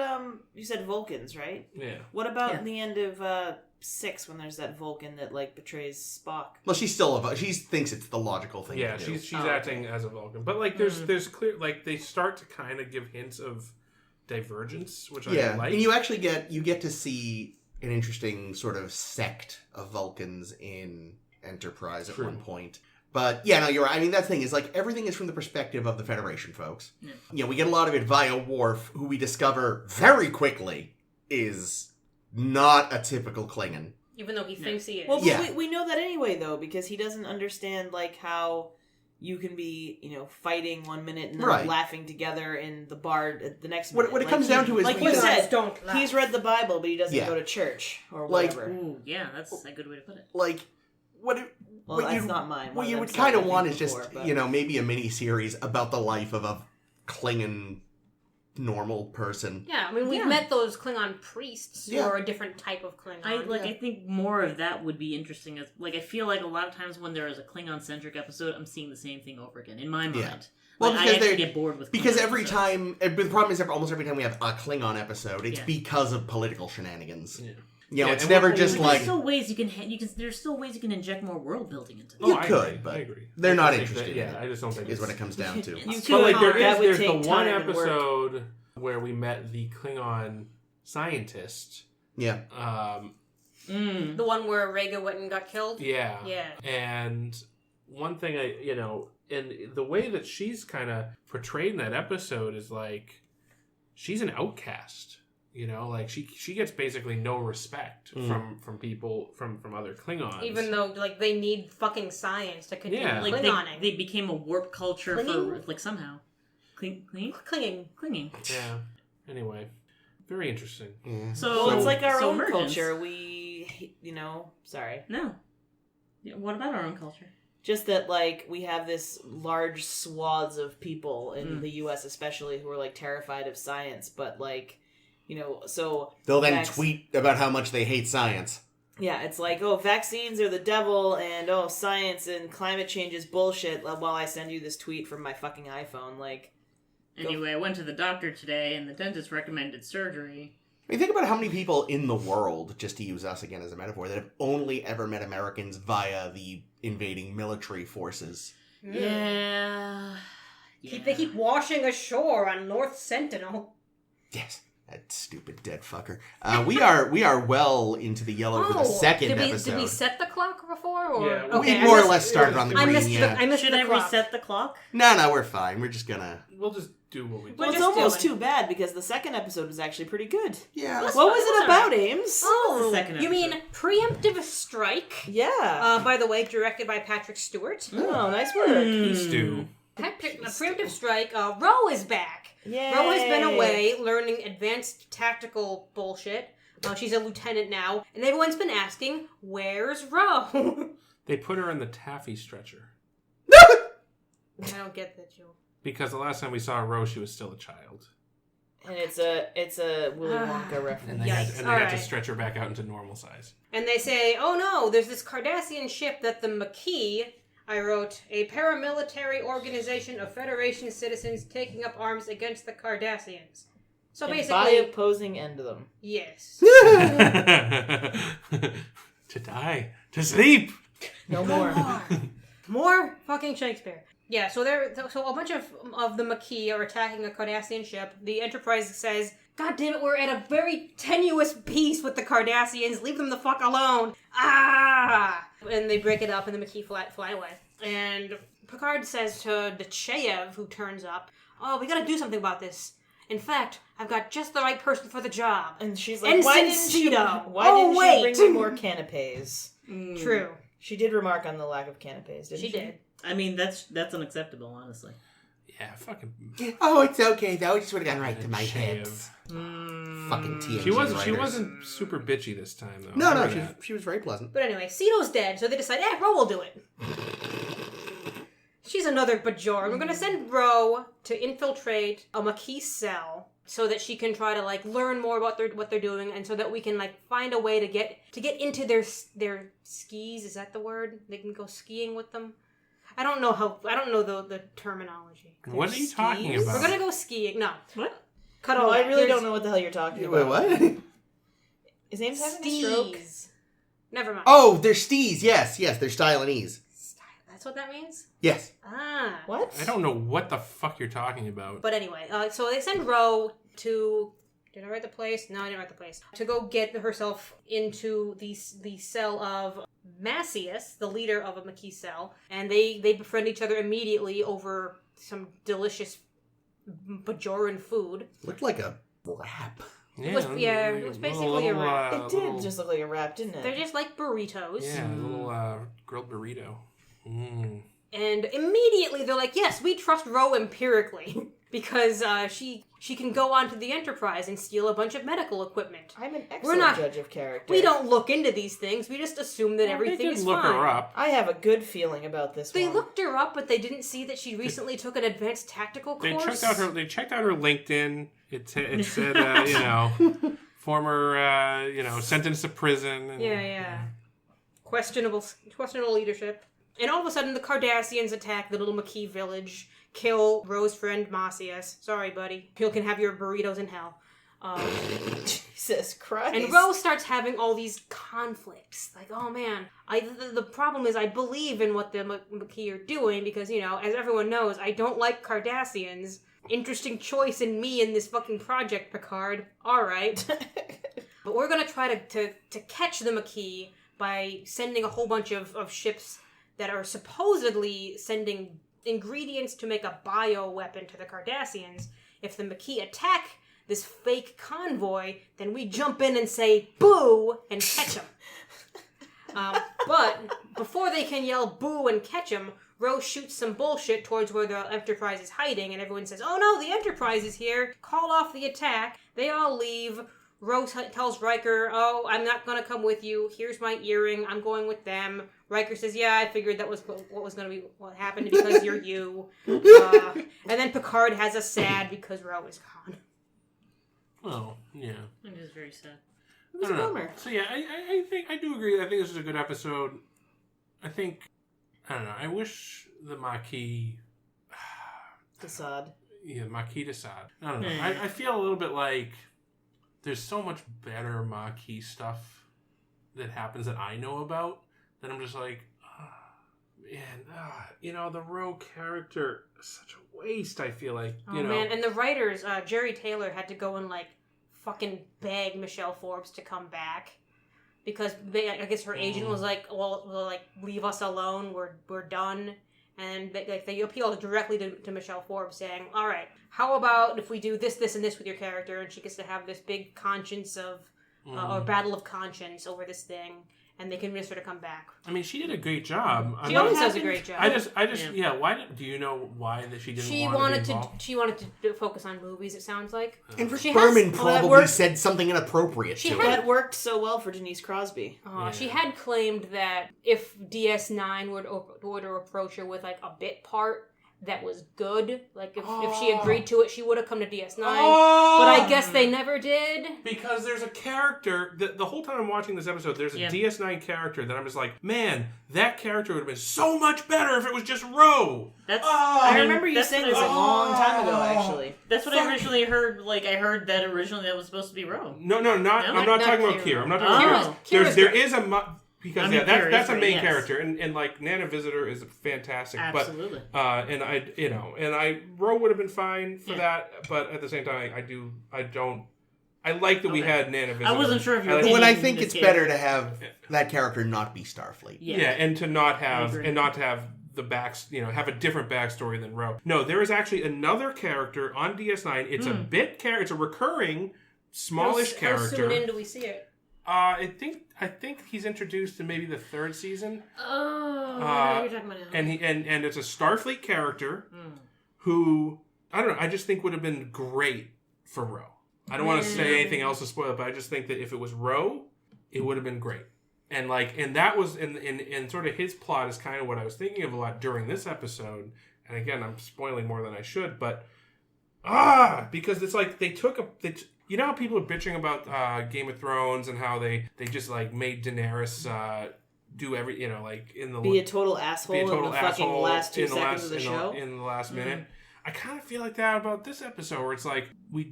you said Vulcans, right? Yeah. What about the end of 6 when there's that Vulcan that like betrays Spock? Well, she's still she thinks it's the logical thing. Yeah, to do. she's acting as a Vulcan, but like there's clear, like they start to kind of give hints of divergence, which I like. And you actually get to see an interesting sort of sect of Vulcans in Enterprise at one point. But yeah, no, you're right. I mean, that thing is like everything is from the perspective of the Federation folks. Yeah. You know, we get a lot of it via Worf, who we discover very is not a typical Klingon. Even though he thinks he is. Well, we know that anyway, though, because he doesn't understand like how you can be, you know, fighting one minute and then laughing together in the bar the next minute. What it comes down to is... Like you said, he's read the Bible, but he doesn't go to church or whatever. Ooh, yeah, that's a good way to put it. Like, that's not mine. What you would kind of want is just, you know, maybe a mini-series about the life of a Klingon normal person. Yeah, I mean, we've met those Klingon priests who are a different type of Klingon. I think more of that would be interesting. As like, I feel like a lot of times when there is a Klingon-centric episode, I'm seeing the same thing over again, in my mind. Yeah. Well, like, I actually get bored with Klingon because every episodes. time... The problem is almost every time we have a Klingon episode, it's because of political shenanigans. Yeah. You know, it's never just like... There's still ways you can inject more world building into this. You could, but I agree. they're not interested. I just don't think is what it comes down to. But like there's the one episode where we met the Klingon scientist. Yeah. The one where Rhaegar went and got killed? Yeah. Yeah. And one thing and the way that she's kind of portrayed in that episode is like she's an outcast. You know, like she gets basically no respect from people from other Klingons. Even though like they need fucking science to continue Klingoning. They became a warp culture for like somehow. Clinging. Yeah. Anyway, very interesting. Mm. So it's like our own Emergence. culture. We, sorry. No. What about our own culture? Just that, like, we have this large swaths of people in the U.S. especially who are, like, terrified of science, but, like, so... They'll then tweet about how much they hate science. Yeah, it's like, oh, vaccines are the devil, and, oh, science and climate change is bullshit, while I send you this tweet from my fucking iPhone, like... Anyway, I went to the doctor today, and the dentist recommended surgery. I mean, think about how many people in the world, just to use us again as a metaphor, that have only ever met Americans via the invading military forces. Yeah. They keep washing ashore on North Sentinel. Yes. That stupid dead fucker. We are well into the yellow for the second episode. Did we set the clock before? Or? Yeah, okay, we more or less started on the green. Should I reset the clock? No, we're fine. We're just gonna... We'll just do what we do. Well, it's almost too bad because the second episode was actually pretty good. Yeah. What was it about, Ames? Oh, the second episode? You mean Preemptive Strike? Yeah. By the way, directed by Patrick Stewart. Oh, nice work. Stu. Preemptive Strike. Ro is back. Yay. Ro has been away learning advanced tactical bullshit. She's a lieutenant now, and everyone's been asking, "Where's Ro?" They put her in the taffy stretcher. I don't get that joke. Because the last time we saw Ro, she was still a child. And it's a Willy Wonka reference. And they had to stretch her back out into normal size. And they say, "Oh no, there's this Cardassian ship that the Marquis." I wrote, a paramilitary organization of Federation citizens taking up arms against the Cardassians. So and basically... by opposing end of them. Yes. To die. To sleep. No more. More fucking Shakespeare. Yeah, so a bunch of the Marquis are attacking a Cardassian ship. The Enterprise says, "God damn it, we're at a very tenuous peace with the Cardassians. Leave them the fuck alone." Ah! And they break it up, and the Marquis fly away. And Picard says to the Cheyev, who turns up, "Oh, we gotta do something about this. In fact, I've got just the right person for the job." And she's like, why didn't you bring me more canapes? True. She did remark on the lack of canapes, didn't she? She did. I mean, that's unacceptable, honestly. Yeah, fucking. Oh, it's okay though. It just would have gone right to my Shave. hips. Fucking TNG She writers. wasn't super bitchy this time though. No, she was very pleasant. But anyway, Ceto's dead, so they decide, Ro will do it. She's another Bajor. We're gonna send Ro to infiltrate a Marquis cell so that she can try to like learn more about what they're doing, and so that we can like find a way to get into their skis. Is that the word? They can go skiing with them. I don't know the terminology. What are you talking about? We're gonna go skiing. No. What? Cut No, all I that. really don't know what the hell you're talking about. Wait, what? His name's having a stroke. Stees. Never mind. Oh, they're stees. Yes, they're Stylinese. That's what that means? Yes. Ah. What? I don't know what the fuck you're talking about. But anyway, so they send Ro to... Did I write the place? No, I didn't write the place. To go get herself into the cell of Macias, the leader of a Marquis cell. And they befriend each other immediately over some delicious Bajoran food. Looked like a wrap. It was basically a wrap. It did just look like a wrap, didn't it? They're just like burritos. Yeah, a little grilled burrito. Mm. And immediately they're like, yes, we trust Ro empirically. Because she can go onto the Enterprise and steal a bunch of medical equipment. I'm an excellent judge of character. We don't look into these things. We just assume that everything is look fine. her up. I have a good feeling about this They one. looked her up, but they didn't see that she recently took an advanced tactical course. They checked out her LinkedIn. It said former sentenced to prison. And, Yeah. Questionable leadership. And all of a sudden, the Cardassians attack the little Marquis village, kill Ro's friend Macias. Sorry, buddy. You can have your burritos in hell. Jesus Christ. And Ro starts having all these conflicts. Like, oh man, the problem is I believe in what the Marquis are doing because, as everyone knows, I don't like Cardassians. Interesting choice in me in this fucking project, Picard. Alright. But we're gonna try to catch the Marquis by sending a whole bunch of ships that are supposedly sending ingredients to make a bioweapon to the Cardassians. If the Marquis attack this fake convoy, then we jump in and say, boo, and catch them. But before they can yell boo and catch them, Ro shoots some bullshit towards where the Enterprise is hiding, and everyone says, oh no, the Enterprise is here. Call off the attack. They all leave. Ro tells Riker, oh, I'm not going to come with you. Here's my earring. I'm going with them. Riker says, yeah, I figured that was what was going to be what happened because you're you. And then Picard has a sad because Ro is gone. Oh, yeah. It is very sad. It was a bummer. So yeah, I think I do agree. I think this is a good episode. I don't know. I wish the Marquis... Desaad. Yeah, Marquis Desaad. I don't know. I feel a little bit like there's so much better Marquis stuff that happens that I know about that I'm just like, the Ro character is such a waste, I feel like. Man, and the writers, Jerry Taylor had to go and fucking beg Michelle Forbes to come back. Because I guess her agent was like, well, leave us alone, we're done. And they appealed directly to Michelle Forbes saying, all right, how about if we do this, this, and this with your character, and she gets to have this big conscience or battle of conscience over this thing, and they can just sort of come back. I mean, she did a great job. She always does a great job. Do you know why that she didn't she want wanted to be involved? She wanted to focus on movies, it sounds like. And Berman probably said something inappropriate to her. That worked so well for Denise Crosby. She had claimed that if DS9 were to approach her with a bit part that was good, if she agreed to it, she would have come to DS9. But I guess they never did. Because there's a character, the whole time I'm watching this episode, there's a DS9 character that I'm just like, man, that character would have been so much better if it was just Ro. I remember you saying this a long time ago, actually. That's what I originally heard. I heard that originally that was supposed to be Ro. I'm not talking about Kira. I'm not talking about Kira. There is a... Because that's a main character, and Nana Visitor is fantastic. Absolutely. But Ro would have been fine for that, but at the same time, I like that we had Nana Visitor. I wasn't sure if you were. When I think it's better to have that character not be Starfleet. Yeah, and to not have have a different backstory than Ro. No, there is actually another character on DS9. It's a bit it's a recurring, smallish character. How soon in do we see it? I think he's introduced in maybe the 3rd season. Oh, I know what you're talking about now. And it's a Starfleet character who, I don't know, I just think would have been great for Ro. I don't want to say anything else to spoil it, but I just think that if it was Ro, it would have been great. And that was, and sort of his plot is kind of what I was thinking of a lot during this episode. And again, I'm spoiling more than I should, but, because it's like they took you know how people are bitching about Game of Thrones and how they just like made Daenerys do every, you know, like in the be a total asshole in the fucking last 2 seconds of the show in the last minute. I kind of feel like that about this episode, where it's like we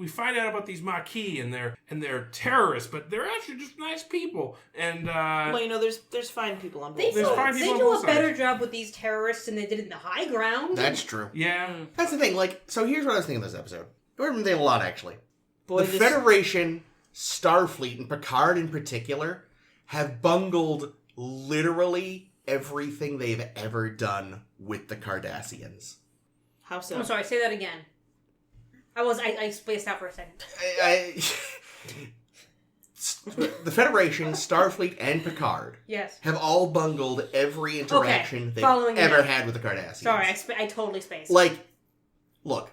find out about these Marquis and they're terrorists, but they're actually just nice people. And well, you know, there's fine people on both They sides. do a better job with these terrorists than they did in the High Ground. That's true. Yeah, that's the thing. Like, so here's what I was thinking of this episode. I've been thinking a lot, actually. Boy, the Federation, Starfleet, and Picard in particular, have bungled literally everything they've ever done with the Cardassians. How so? I'm sorry, say that again. I spaced out for a second. The Federation, Starfleet, and Picard have all bungled every interaction they've ever had with the Cardassians. Sorry, I totally spaced. Like, look,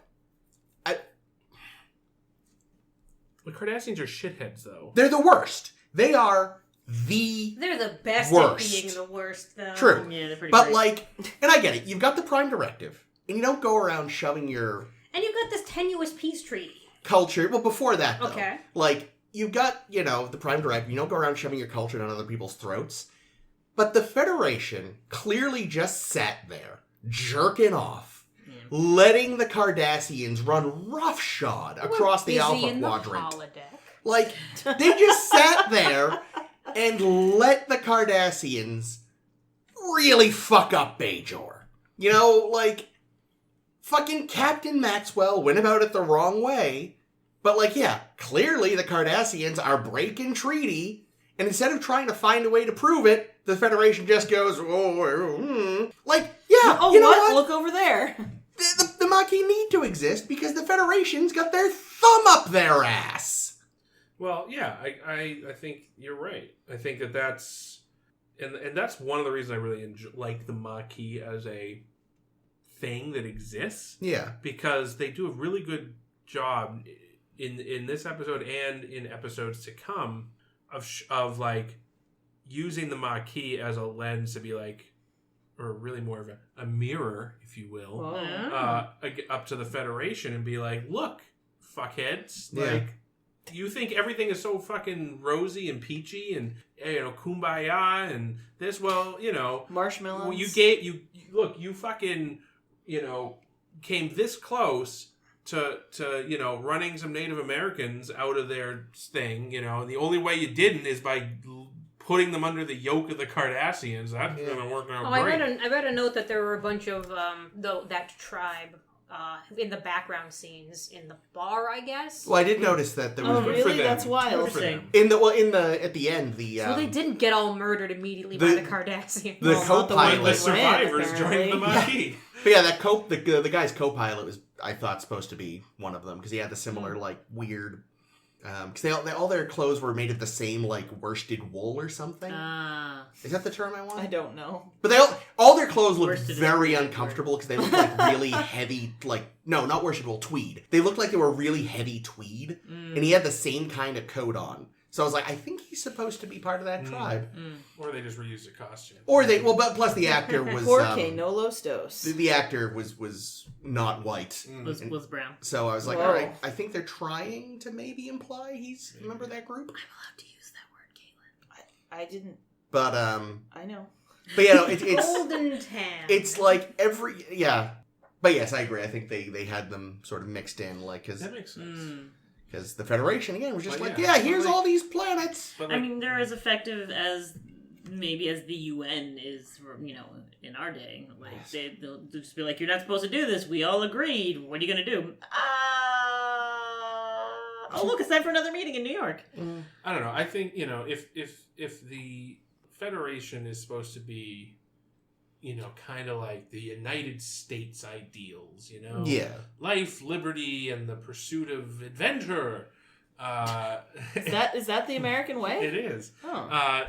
the Cardassians are shitheads, though. They're the worst. They're the best worst. at being the worst, though. True. Yeah, they're pretty But, great. like, and I get it. You've got the Prime Directive, and you don't go around shoving your... And you've got this tenuous peace treaty. Culture. Well, before that, though. Okay. Like, you've got, you know, the Prime Directive. You don't go around shoving your culture down other people's throats. But the Federation clearly just sat there, jerking off. Letting the Cardassians run roughshod across the Alpha Quadrant. Like, they just sat there and let the Cardassians really fuck up Bajor. You know, like, fucking Captain Maxwell went about it the wrong way. But, like, yeah, clearly the Cardassians are breaking treaty. And instead of trying to find a way to prove it, the Federation just goes, like, yeah, oh, you know what? Look over there. The Maquis need to exist because the Federation's got their thumb up their ass. Well, yeah, I think you're right. I think that's... And that's one of the reasons I really like the Maquis as a thing that exists. Yeah. Because they do a really good job in this episode and in episodes to come of like, using the Maquis as a lens to be like, or really more of a mirror, if you will, up to the Federation and be like, look, fuckheads, like, you think everything is so fucking rosy and peachy and, you know, kumbaya and this, well, you know, marshmallows. Well, you fucking, you know, came this close to you know, running some Native Americans out of their thing, you know, and the only way you didn't is by putting them under the yoke of the Cardassians. That's gonna work out great. I read a note that there were a bunch of that tribe in the background scenes in the bar, I guess. Well, I did notice that there was good for them. That's wild. At the end, so they didn't get all murdered immediately by the Cardassians. The co-pilot, the survivors joined the Maquis. But yeah, that the guy's co-pilot was, I thought, supposed to be one of them because he had the similar like weird. Because all their clothes were made of the same, like, worsted wool or something. Is that the term I want? I don't know. But all their clothes looked very uncomfortable because they looked like really heavy, like, no, not worsted wool, tweed. They looked like they were really heavy tweed, and he had the same kind of coat on. So I was like, I think he's supposed to be part of that tribe. Or they just reused a costume. But plus the actor was... Jorge no los dos. The actor was not white. Was brown. So I was like, all right, I think they're trying to maybe imply he's a member of that group. I'm allowed to use that word, Caitlin. I didn't. But, I know. But, you know, it's... Golden tan. It's like every... Yeah. But yes, I agree. I think they had them sort of mixed in, like, because... That makes sense. Because the Federation, again, was just here's all these planets. I mean, they're as effective as maybe as the UN is, you know, in our day. Like, they'll just be like, you're not supposed to do this. We all agreed. What are you going to do? Oh, look, it's time for another meeting in New York. I don't know. I think, you know, if the Federation is supposed to be, you know, kind of like the United States ideals, you know? Yeah. Life, liberty, and the pursuit of adventure. Is that the American way? It is. Oh.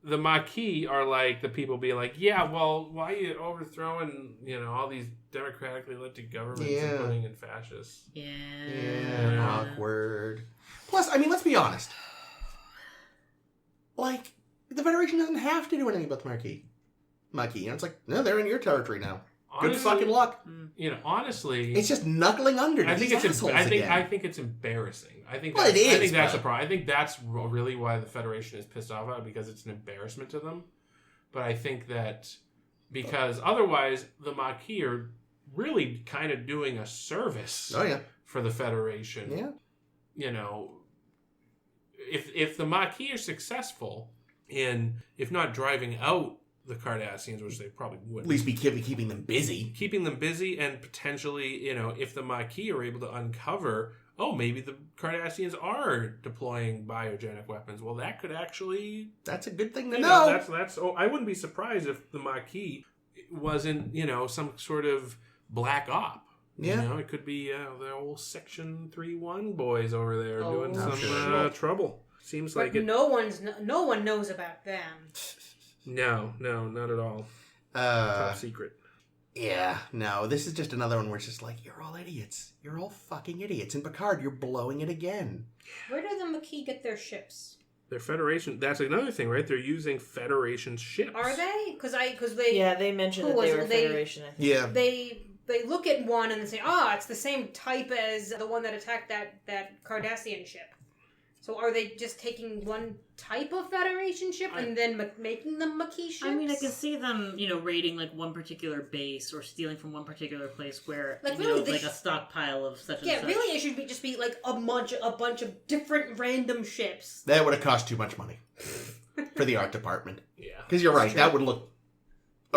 The Marquis are like the people being like, yeah, well, why are you overthrowing, all these democratically elected governments and putting in fascists? Yeah. Awkward. Plus, let's be honest. Like, the Federation doesn't have to do anything about the Marquis. It's like, no, they're in your territory now. Honestly, good fucking luck. Honestly, it's just knuckling under to these assholes again. I think it's embarrassing. I think it is. I think that's a problem. I think that's really why the Federation is pissed off about it, because it's an embarrassment to them. But I think that because otherwise the Marquis are really kind of doing a service for the Federation. Yeah. If the Marquis are successful in, if not driving out the Cardassians, which they probably would. At least be keeping them busy. Keeping them busy, and potentially, if the Marquis are able to uncover, maybe the Cardassians are deploying biogenic weapons. Well, that could actually... That's a good thing to know. I wouldn't be surprised if the Marquis wasn't, some sort of black op. Yeah. It could be the old Section 3-1 boys over there doing some trouble. Seems but like it. No one knows about them. No, not at all. Top secret. Yeah, no, this is just another one where it's just like, you're all idiots. You're all fucking idiots. And Picard, you're blowing it again. Where do the Maquis get their ships? Their Federation, that's another thing, right? They're using Federation ships. Are they? Because they... Yeah, they mentioned that they were Federation, I think. Yeah. They look at one and they say, it's the same type as the one that attacked that Cardassian ship. So are they just taking one type of Federation ship and then making them Maquis ships? I can see them, raiding like one particular base or stealing from one particular place where like really, a stockpile of such and such. Yeah, really, it should just be like a bunch of different random ships. That would have cost too much money for the art department. Yeah, because you're right. That would look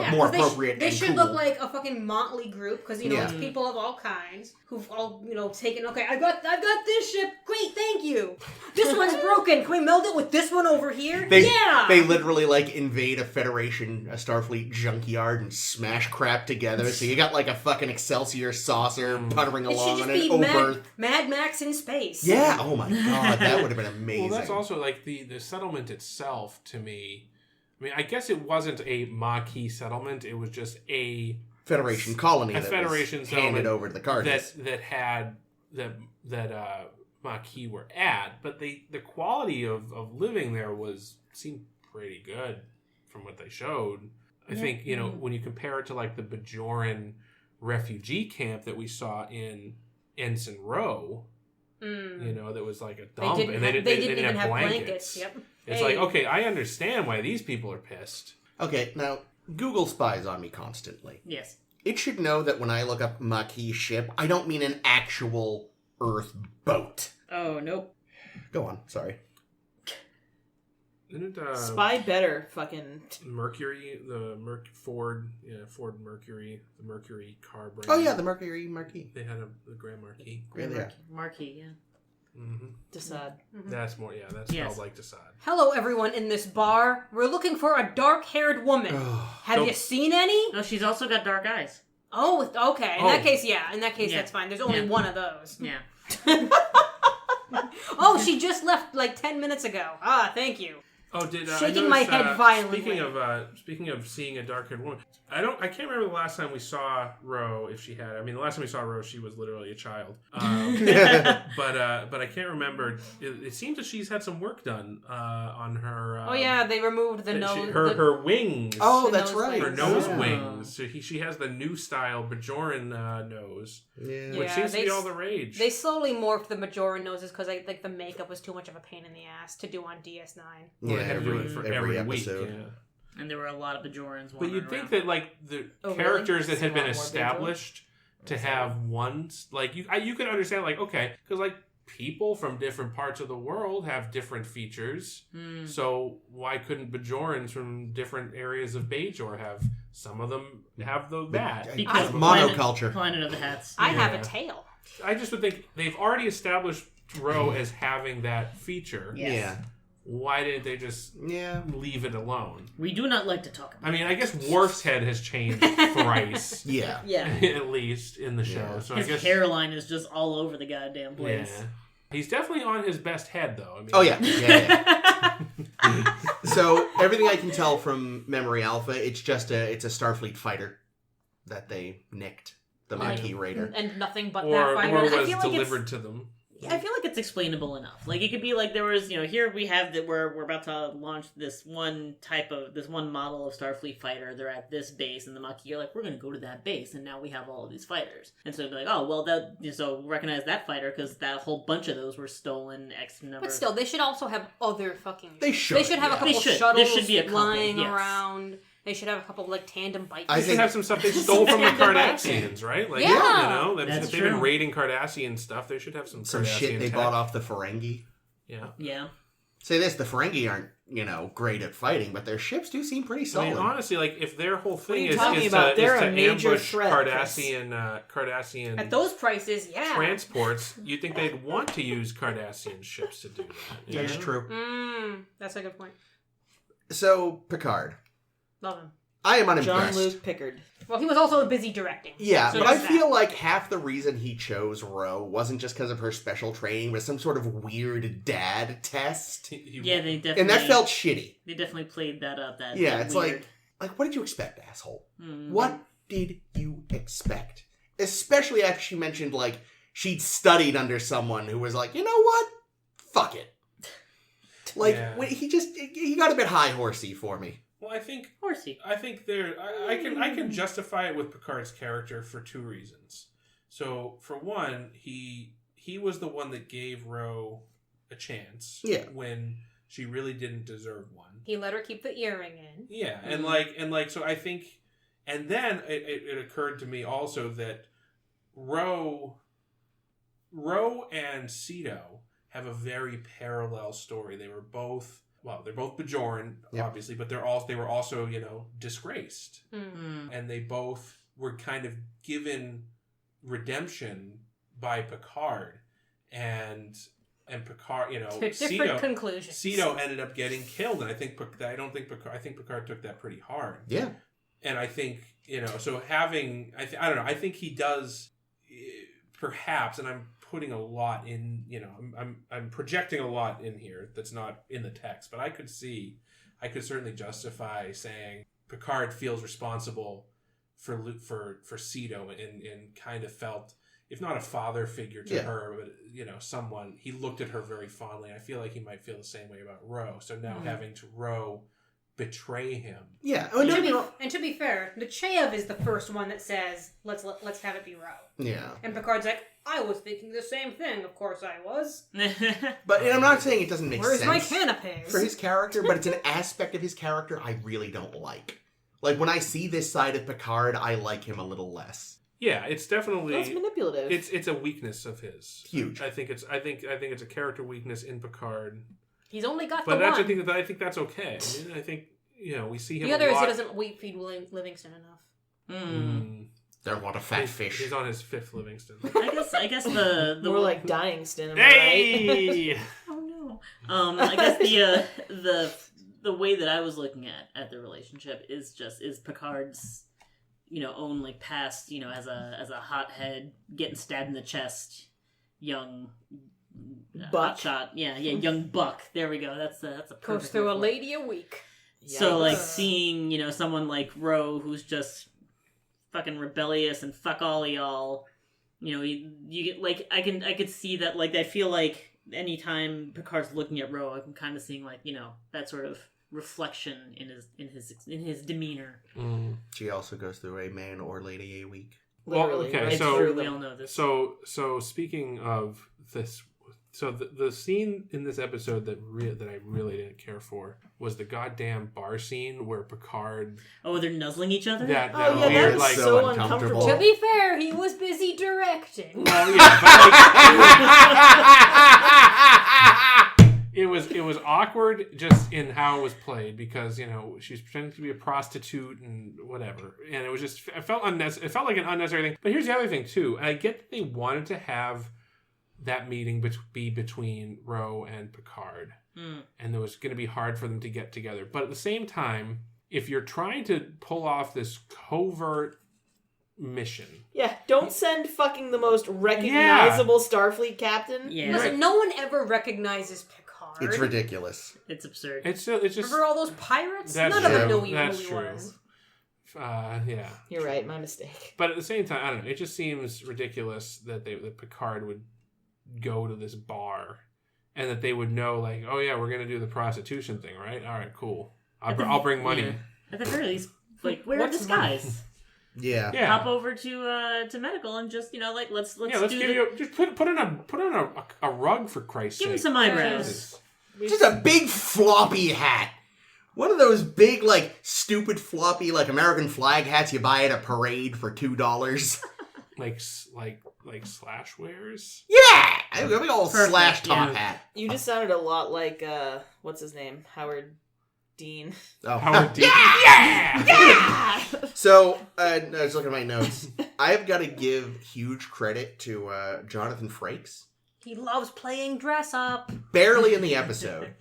more appropriate. They should cool. look like a fucking motley group because it's people of all kinds who've all taken. Okay, I got this ship. Great, thank you. This one's broken. Can we meld it with this one over here? They literally invade a Starfleet junkyard and smash crap together. So you got a fucking Excelsior saucer puttering along on an Oberth. Mad Max in space. Yeah. Oh my god, that would have been amazing. Well, that's also the settlement itself to me. I guess it wasn't a Marquis settlement. It was just a Federation colony. A Federation settlement handed over to the Cardassians that Marquis were at. But the quality of living there seemed pretty good from what they showed. I think when you compare it to the Bajoran refugee camp that we saw in Ensign Row. That was a dump, and they didn't even have blankets. Yep. It's okay, I understand why these people are pissed. Okay, now, Google spies on me constantly. Yes. It should know that when I look up Marquis ship, I don't mean an actual Earth boat. Oh, nope. Go on, sorry. Isn't it, Spy better, fucking... Mercury, Ford Mercury, the Mercury car brand. Oh yeah, the Mercury Marquis. They had the Grand Marquis. Marquis, yeah. Mm-hmm. Desaad. Mm-hmm. That's more, that's spelled like Desaad. Hello, everyone in this bar. We're looking for a dark-haired woman. Have you seen any? No, she's also got dark eyes. Oh, okay. In that case, that's fine. There's only one of those. Yeah. She just left 10 minutes ago. Thank you. Oh, did shaking my head violently. Speaking of seeing a dark-haired woman, I can't remember the last time we saw Ro. If she had, the last time we saw Ro, she was literally a child. But I can't remember. It seems that she's had some work done on her. They removed the nose. Her wings. Oh, that's right. Her nose wings. So she has the new style Bajoran nose, which seems to be all the rage. They slowly morphed the Bajoran noses because the makeup was too much of a pain in the ass to do on DS9. Yeah, every episode. Yeah. And there were a lot of Bajorans. But you'd think that the characters that had been established to have ones you could understand because people from different parts of the world have different features. So why couldn't Bajorans from different areas of Bajor have some of them have that? Because monoculture. Planet of the Hats. I have a tail. I just would think they've already established Ro as having that feature. Yes. Yeah. Why didn't they just leave it alone? We do not like to talk about I guess Worf's head has changed thrice. Yeah. At least in the show. So his I guess hairline is just all over the goddamn place. Yeah. He's definitely on his best head, though. I mean, Oh, yeah. So, everything I can tell from Memory Alpha, it's a Starfleet fighter that they nicked, the Marquis Raider. And nothing but or that fighter. was I feel like delivered to them. I feel like it's explainable enough. Like, it could be like there was, here we have that we're about to launch this one model of Starfleet fighter. They're at this base, and the Maquis are like, we're going to go to that base, and now we have all of these fighters. And so they're like, oh, well, so recognize that fighter because that whole bunch of those were stolen X number. But still, they should also have other fucking... They should. They should have a couple There shuttles should be a couple, lying yes. around. They should have a couple, tandem bikes. I They think- should have some stuff they stole from the Cardassians, right? Like, Yeah. if they've been raiding Cardassian stuff, they should have some Some Cardassian shit they tech. bought off the Ferengi. Yeah. Yeah. Say this, the Ferengi aren't, great at fighting, but their ships do seem pretty I solid. mean, honestly, like, if their whole What are thing you is talking to about? They're a major ambush threat, Cardassian At those prices, yeah. transports, you'd think they'd want to use Cardassian ships to do that. you That's know? true. That's a good point. So, Picard. Love him. I am unimpressed. Jean-Luc Picard. Well, he was also busy directing. Yeah, So but I there's feel that. like half the reason he chose Ro wasn't just because of her special training, but some sort of weird dad test. Yeah, they definitely... And that felt shitty. They definitely played that up. Yeah, that it's weird. like, what did you expect, asshole? Mm. What did you expect? Especially after she mentioned, she'd studied under someone who was like, you know what? Fuck it. He got a bit high horsey for me. Well, I think Horsey. I can justify it with Picard's character for two reasons. So, for one, he was the one that gave Ro a chance. Yeah. When she really didn't deserve one. He let her keep the earring in. Yeah, and so I think, and then it occurred to me also that Ro and Cedo have a very parallel story. They were both. Well, they're both Bajoran, obviously, but they were also, disgraced. Mm. And they both were kind of given redemption by Picard. And Picard, Different conclusions. Cedo ended up getting killed, and I think Picard took that pretty hard. Yeah. And I think, so having, I don't know, I think he does, perhaps, and I'm putting a lot in, I'm projecting a lot in here that's not in the text, but I could certainly justify saying Picard feels responsible for Cedo and kind of felt, if not a father figure to her, but someone, he looked at her very fondly. I feel like he might feel the same way about Ro. So now having to Ro betray him. Yeah. And to be fair, Nechayev is the first one that says, let's have it be Ro. Yeah. And Picard's like, I was thinking the same thing. Of course I was. But and I'm not saying it doesn't make Where's sense my canapes? for his character, but it's an aspect of his character I really don't like. Like, when I see this side of Picard, I like him a little less. Yeah, it's definitely That's manipulative. It's a weakness of his. Huge. I think it's a character weakness in Picard. He's only got But the one. I think that's okay. I mean, I think we see him. The other a is lot. he doesn't feed Livingston enough. They're what a fat fish. He's on his fifth Livingston. I guess the More like dying Stin, am I right? Hey! Oh no. I guess the way that I was looking at the relationship is Picard's own past as a hothead getting stabbed in the chest, young Buck. hotshot, young buck. There we go. That's a Goes perfect through word a for it. lady a week. So Yikes. seeing someone like Ro who's just fucking rebellious and fuck all y'all, you get I could see that. I feel like anytime Picard's looking at Ro, I'm kind of seeing that sort of reflection in his demeanor. She also goes through a man or lady a week. Literally, okay, right so- through We them. all know this. So speaking of this, so the scene in this episode that I really didn't care for was the goddamn bar scene where Picard Oh, they're nuzzling each other. that Oh, yeah, weird that was like so so uncomfortable. uncomfortable. To be fair, he was busy directing. well, yeah, but it was awkward just in how it was played because she's pretending to be a prostitute and whatever, and it felt unnecessary. It felt like an unnecessary thing. But here's the other thing too, and I get that they wanted to have that meeting be between Ro and Picard, and it was going to be hard for them to get together. But at the same time, if you're trying to pull off this covert mission. Yeah, don't send fucking the most recognizable Starfleet captain. Yeah. Listen, no one ever recognizes Picard. It's ridiculous. It's absurd. It's just Remember all those pirates? That's None of them true. knew who That's he true. was. Yeah. You're right, my mistake. But at the same time, I don't know. It just seems ridiculous that Picard would go to this bar, and that they would know, like, oh yeah, we're gonna do the prostitution thing, right? All right, cool. I'll bring money. Yeah. At the very least, like, wear a What's disguise. Yeah. Yeah. Hop over to medical and just let's Let's give you just put on a rug for Christ's sake. give him some eyebrows. Just a big floppy hat. One of those big, like, stupid floppy, like, American flag hats you buy at a parade for $2. like slash wears. Yeah! A big old Perfect, slash top yeah. hat. You just sounded a lot like, what's his name? Howard Dean. Oh. Howard Dean. Yeah! So, I was looking at my notes. I've got to give huge credit to Jonathan Frakes. He loves playing dress up. Barely in the episode.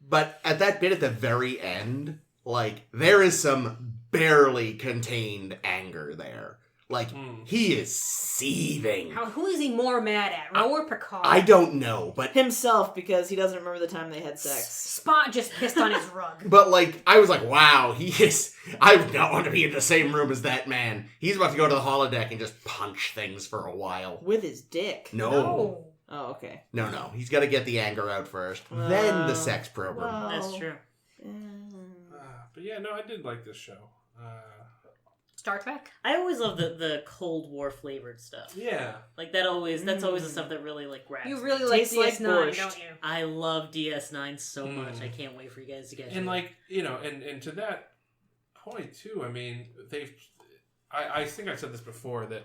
But at that bit at the very end, like, there is some barely contained anger there. Like, he is seething. Who is he more mad at, Ro or Picard? I don't know, but Himself, because he doesn't remember the time they had sex. Spot just pissed on his rug. But, like, I was like, wow, he is... I would not want to be in the same room as that man. He's about to go to the holodeck and just punch things for a while. With his dick. No. Oh, okay. No. He's got to get the anger out first. Then the sex program. Wow. That's true. But yeah, no, I did like this show. Star Trek? I always love the Cold War flavored stuff. Yeah. Like that's always the stuff that really like grabs You me. really like Tastes like DS9, borscht. don't you? I love DS9 so much. I can't wait for you guys to get And it. like, and to that point too, I mean, I think I said this before that,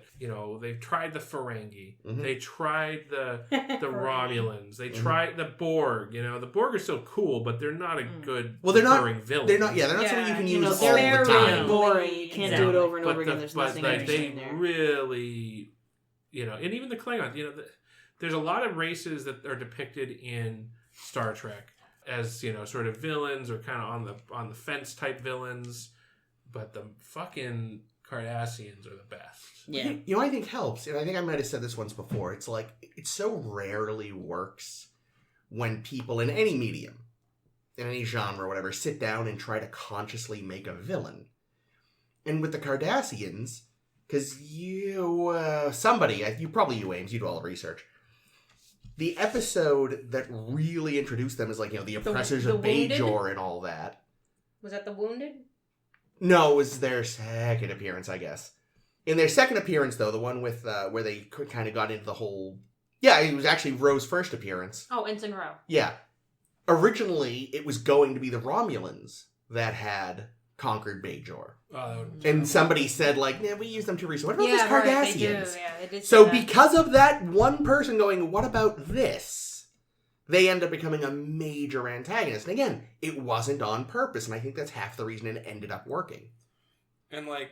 they've tried the Ferengi. Mhm. They tried the Romulans. They tried the Borg. The Borg are still cool, but they're not a good Well, they're not- recurring villain. They're not something you can use all they're the very time. boring. You can't do it over and over again. But There's nothing they interesting there. really, and even the Klingons, there's a lot of races that are depicted in Star Trek as, sort of villains or kind of on the fence type villains, but the fucking Cardassians are the best. yeah. I think helps, and I think I might have said this once before, it's like, it so rarely works when people in any medium, in any genre or whatever, sit down and try to consciously make a villain. And with the Cardassians, because you Ames, you do all the research. The episode that really introduced them is like, the oppressors the of Wounded? Bajor and all that. Was that the Wounded? No, it was their second appearance, I guess. In their second appearance, though, the one with where they kind of got into the whole... Yeah, it was actually Ro's first appearance. Oh, Ensign Ro. Yeah. Originally, it was going to be the Romulans that had conquered Bajor. And somebody said, like, yeah, we used them too recently. What about those Cardassians? Right, they do. Yeah, they did So say that. because of that one person going, what about this? They end up becoming a major antagonist. And again, it wasn't on purpose, and I think that's half the reason it ended up working. And like,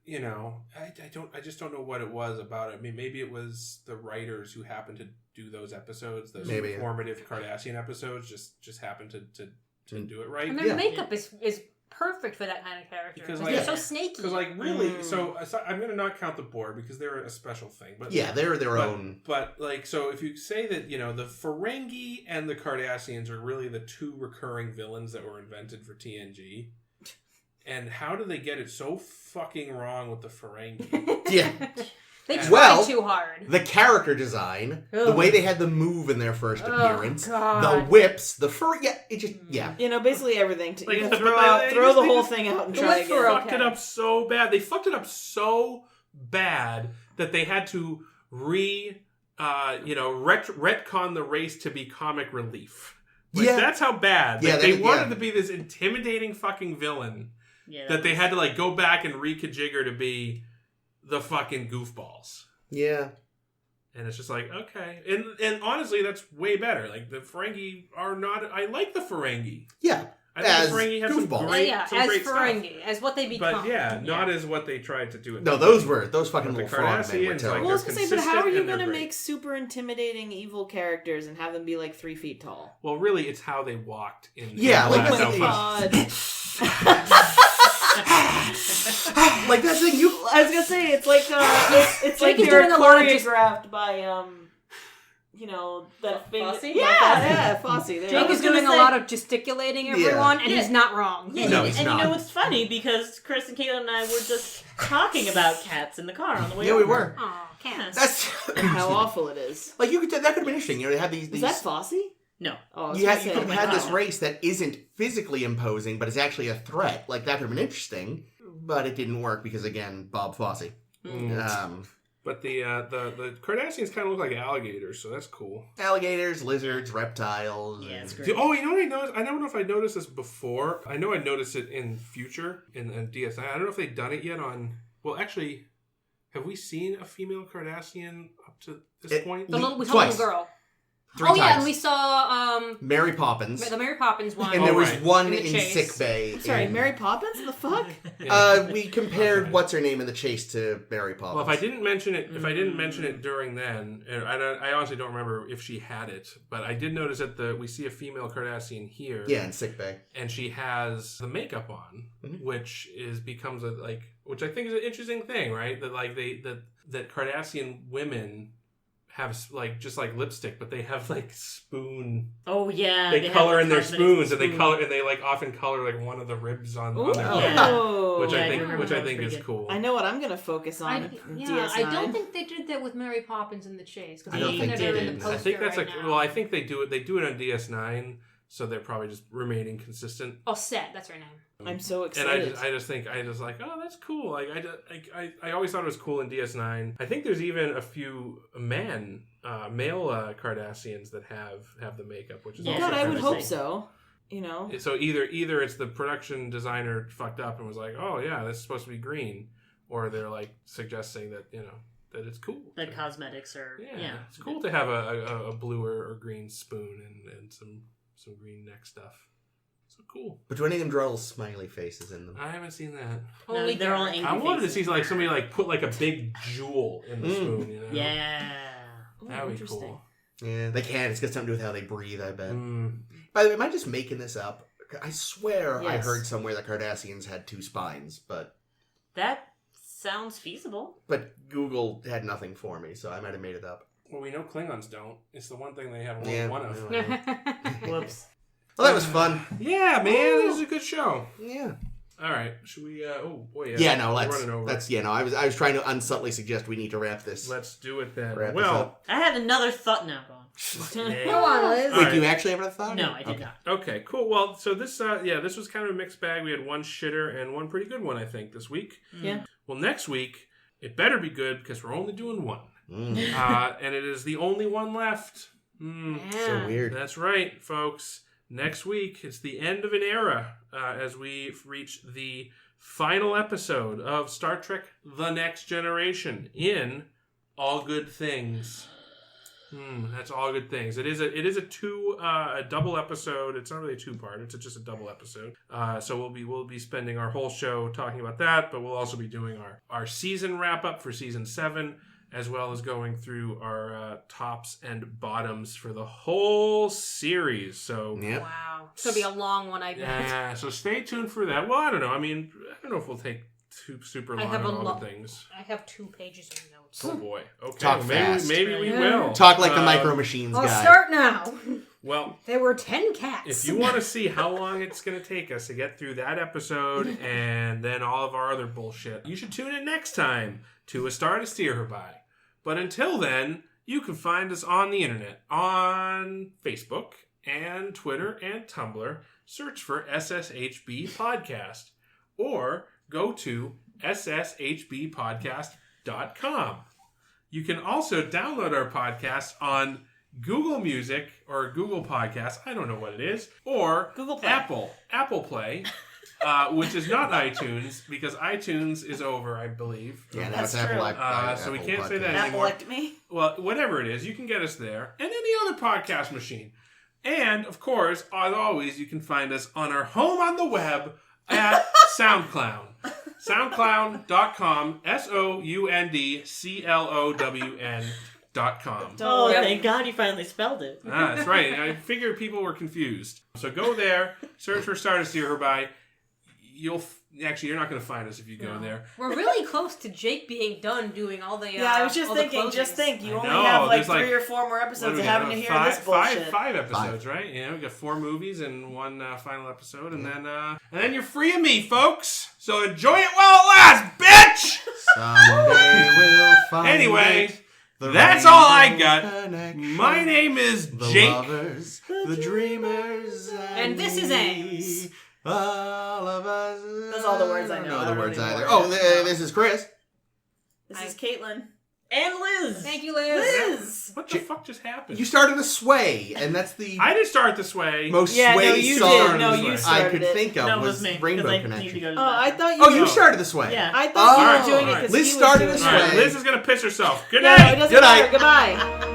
I just don't know what it was about it. I mean, maybe it was the writers who happened to do those episodes, those informative Cardassian episodes, just happened to do it right. And their makeup is perfect for that kind of character. Because, They're like- so snaky. Because like really, so I'm gonna not count the Borg because they're a special thing. But Yeah, they're their own. But like, so if you say that the Ferengi and the Cardassians are really the two recurring villains that were invented for TNG, and how do they get it so fucking wrong with the Ferengi? Yeah. They tried Well, too hard. The character design, the way they had the move in their first appearance, God. the whips, the fur, Basically everything. Like, You but throw they the just- whole thing out and The try whips again. were Fucked it up so bad. They fucked it up so bad that they had to retcon the race to be comic relief. Like, Yeah. that's how bad. Yeah, Like, they they- wanted yeah. to be this intimidating fucking villain Yeah, that they had to like go back and rekajigger to be the fucking goofballs. Yeah. And it's just like, okay. And honestly, that's way better. Like, the Ferengi are not... I like the Ferengi. Yeah. I think As the Ferengi have some goofballs. great, Yeah, some as great Ferengi, as what they stuff. become. But yeah, not as what they tried to do. No, those fucking But the little frogmen were Cardassians, terrible. like, Well, I was they're gonna say, but how are consistent you and they're gonna great. make super intimidating evil characters and have them be like 3 feet tall? Well, really, it's how they walked in. Yeah, in like, the oh last my Alpha. God. Like that's the thing. I was gonna say it's like it's like is they're doing a lot of choreographed by that thing. Fosse? Yeah, Fosse. Jake is doing a lot of gesticulating everyone, and he's not wrong. Yeah, No, and, he's and not. you know what's funny? Because Chris and Caitlin and I were just talking about cats in the car on the way Yeah, over. we were. Aw, cats. That's how awful it is. like you could. That could have been interesting. You know, they had these. Is that Fosse? No. Oh, I was You gonna could say, have my had this God. race that isn't physically imposing, but is actually a threat. Like that could have been interesting, but it didn't work because again, Bob Fosse. But the Cardassians kind of look like alligators, so that's cool. Alligators, lizards, reptiles. Yeah, and- it's great. Oh, you know what I noticed? I don't know if I noticed this before. I know I noticed it in Future, in DS9. I don't know if they've done it yet on... Well, actually, have we seen a female Cardassian up to this point? We saw the Twice. little girl. 3 Oh, times. yeah, and we saw Mary Poppins. the Mary Poppins one. And there was right. one In in the chase. sick bay. Sorry, in- Mary Poppins? The fuck? we compared what's her name in the chase to Mary Poppins. Well, if I didn't mention it during then, and I honestly don't remember if she had it, but I did notice that we see a female Cardassian here. yeah, in sick bay. And she has the makeup on, which becomes which I think is an interesting thing, right? That that Cardassian women have just like lipstick, but they have like spoon. Oh yeah, They color have in their cosmetic spoons, and spoon. they like often color like one of the ribs on their Ooh. lip, Oh. which Yeah, I I think do remember that was is pretty good. cool. I know what I'm gonna focus on. DS9. I don't think they did that with Mary Poppins in the chase. Because I don't I'm looking think at her they in did. the I poster I think that's right like now. well, I think they do it. They do it on DS9, so they're probably just remaining consistent. Oh, Set, that's her name. I'm so And excited. I just think like, oh, that's cool. Like I always thought it was cool in DS9. I think there's even a few male Cardassians that have the makeup, which is Yeah. also God, I would kinda hope cool. so. You know? So either it's the production designer fucked up and was like, oh yeah, this is supposed to be green, or they're like suggesting that that it's cool. The cosmetics are Yeah, it's cool to have a blue or green spoon and some green neck stuff. So cool. But do any of them draw little smiley faces in them? I haven't seen that. No, Only they're all Derek. angry I wanted to faces. see like somebody like put like a big jewel in the spoon. You know? Yeah. Ooh, That would be interesting. cool. Yeah, they can. It's got something to do with how they breathe, I bet. Mm. By the way, am I just making this up? I swear I Yes. heard somewhere that Cardassians had 2 spines, but That sounds feasible. Google had nothing for me, so I might have made it up. Well, we know Klingons don't. It's the one thing they have Yeah, one of. I know. Whoops. Well, that was fun. Yeah, man, this is a good show. Yeah. All right, should we? Oh boy, Yeah, no, we're let's. running over. That's no. I was trying to unsubtly suggest we need to wrap this. Let's do it then. Wrap this Well, up. I had another thought now. Go on. Go on, Liz. Wait, All right. do you actually have a thought? No, I did Okay. not. okay, cool. Well, so this this was kind of a mixed bag. We had one shitter and one pretty good one, I think, this week. Yeah. Well, next week it better be good because we're only doing one, Mm, and it is the only one left. so weird. That's right, folks. Next week, it's the end of an era as we reach the final episode of Star Trek The Next Generation in All Good Things. That's All Good Things. It is a double episode. It's not really a 2-part. It's just a double episode. So we'll be spending our whole show talking about that, but we'll also be doing our season wrap up for season 7, as well as going through our tops and bottoms for the whole series. So Yep. Wow. It's going to be a long one, I bet. yeah, so stay tuned for that. Well, I don't know. I mean, I don't know if we'll take super long have on a all lot. the things. I have 2 pages of notes. Oh boy. Okay. Talk well, fast. Maybe we Yeah. will. Talk like the Micro Machines I'll guy. start now. Well, There were 10 cats. if you want to see how long it's going to take us to get through that episode and then all of our other bullshit, you should tune in next time to A Star to Steer Her By. But until then, you can find us on the internet, on Facebook and Twitter and Tumblr. Search for SSHB Podcast or go to sshbpodcast.com. You can also download our podcast on Google Music or Google Podcasts, I don't know what it is, or Google Play. Apple Play, which is not iTunes because iTunes is over, I believe. Yeah, now That's it's Apple. true. So we Apple can't say Podcast. that anymore. Apple me. Well, whatever it is, you can get us there and any other podcast machine. And of course, as always, you can find us on our home on the web at SoundCloud. SoundCloud.com, SoundClown.com. Oh, Yep. thank God you finally spelled it. That's right. I figured people were confused. So go there, search for Star to Steer Her By. Actually, you're not going to find us if you go there. We're really close to Jake being done doing all the. Yeah, I was just all the thinking. Just closings. think, you I only know, have like there's 3 or 4 more episodes of What do we having to got? hear this bullshit. Five episodes, right? You know, we got 4 movies and 1 final episode, and then you're free of me, folks. So enjoy it while it lasts, bitch. Someday we'll find Anyway. it. The That's all I rainbow got. connection. My name is The Jake. lovers, the dreamers, And this is Ames. All of us. That's all the words I know. No I other don't words know any either. more. Oh, this is Chris. This is Caitlin. And Liz. Thank you, Liz. What the fuck just happened? You started to sway, and that's the I didn't start this way. most Yeah, no, sway you song did. No, this you way. I started could it. think of No, it was was me. Rainbow 'cause I need to Connection. go to the Oh, I bathroom. thought you. Oh, you started this way. Yeah. I thought you Oh, were doing it alright. because Liz he was started doing this it. All right, way. Liz is going to piss herself. Good No, night. it doesn't Good matter. night. Goodbye.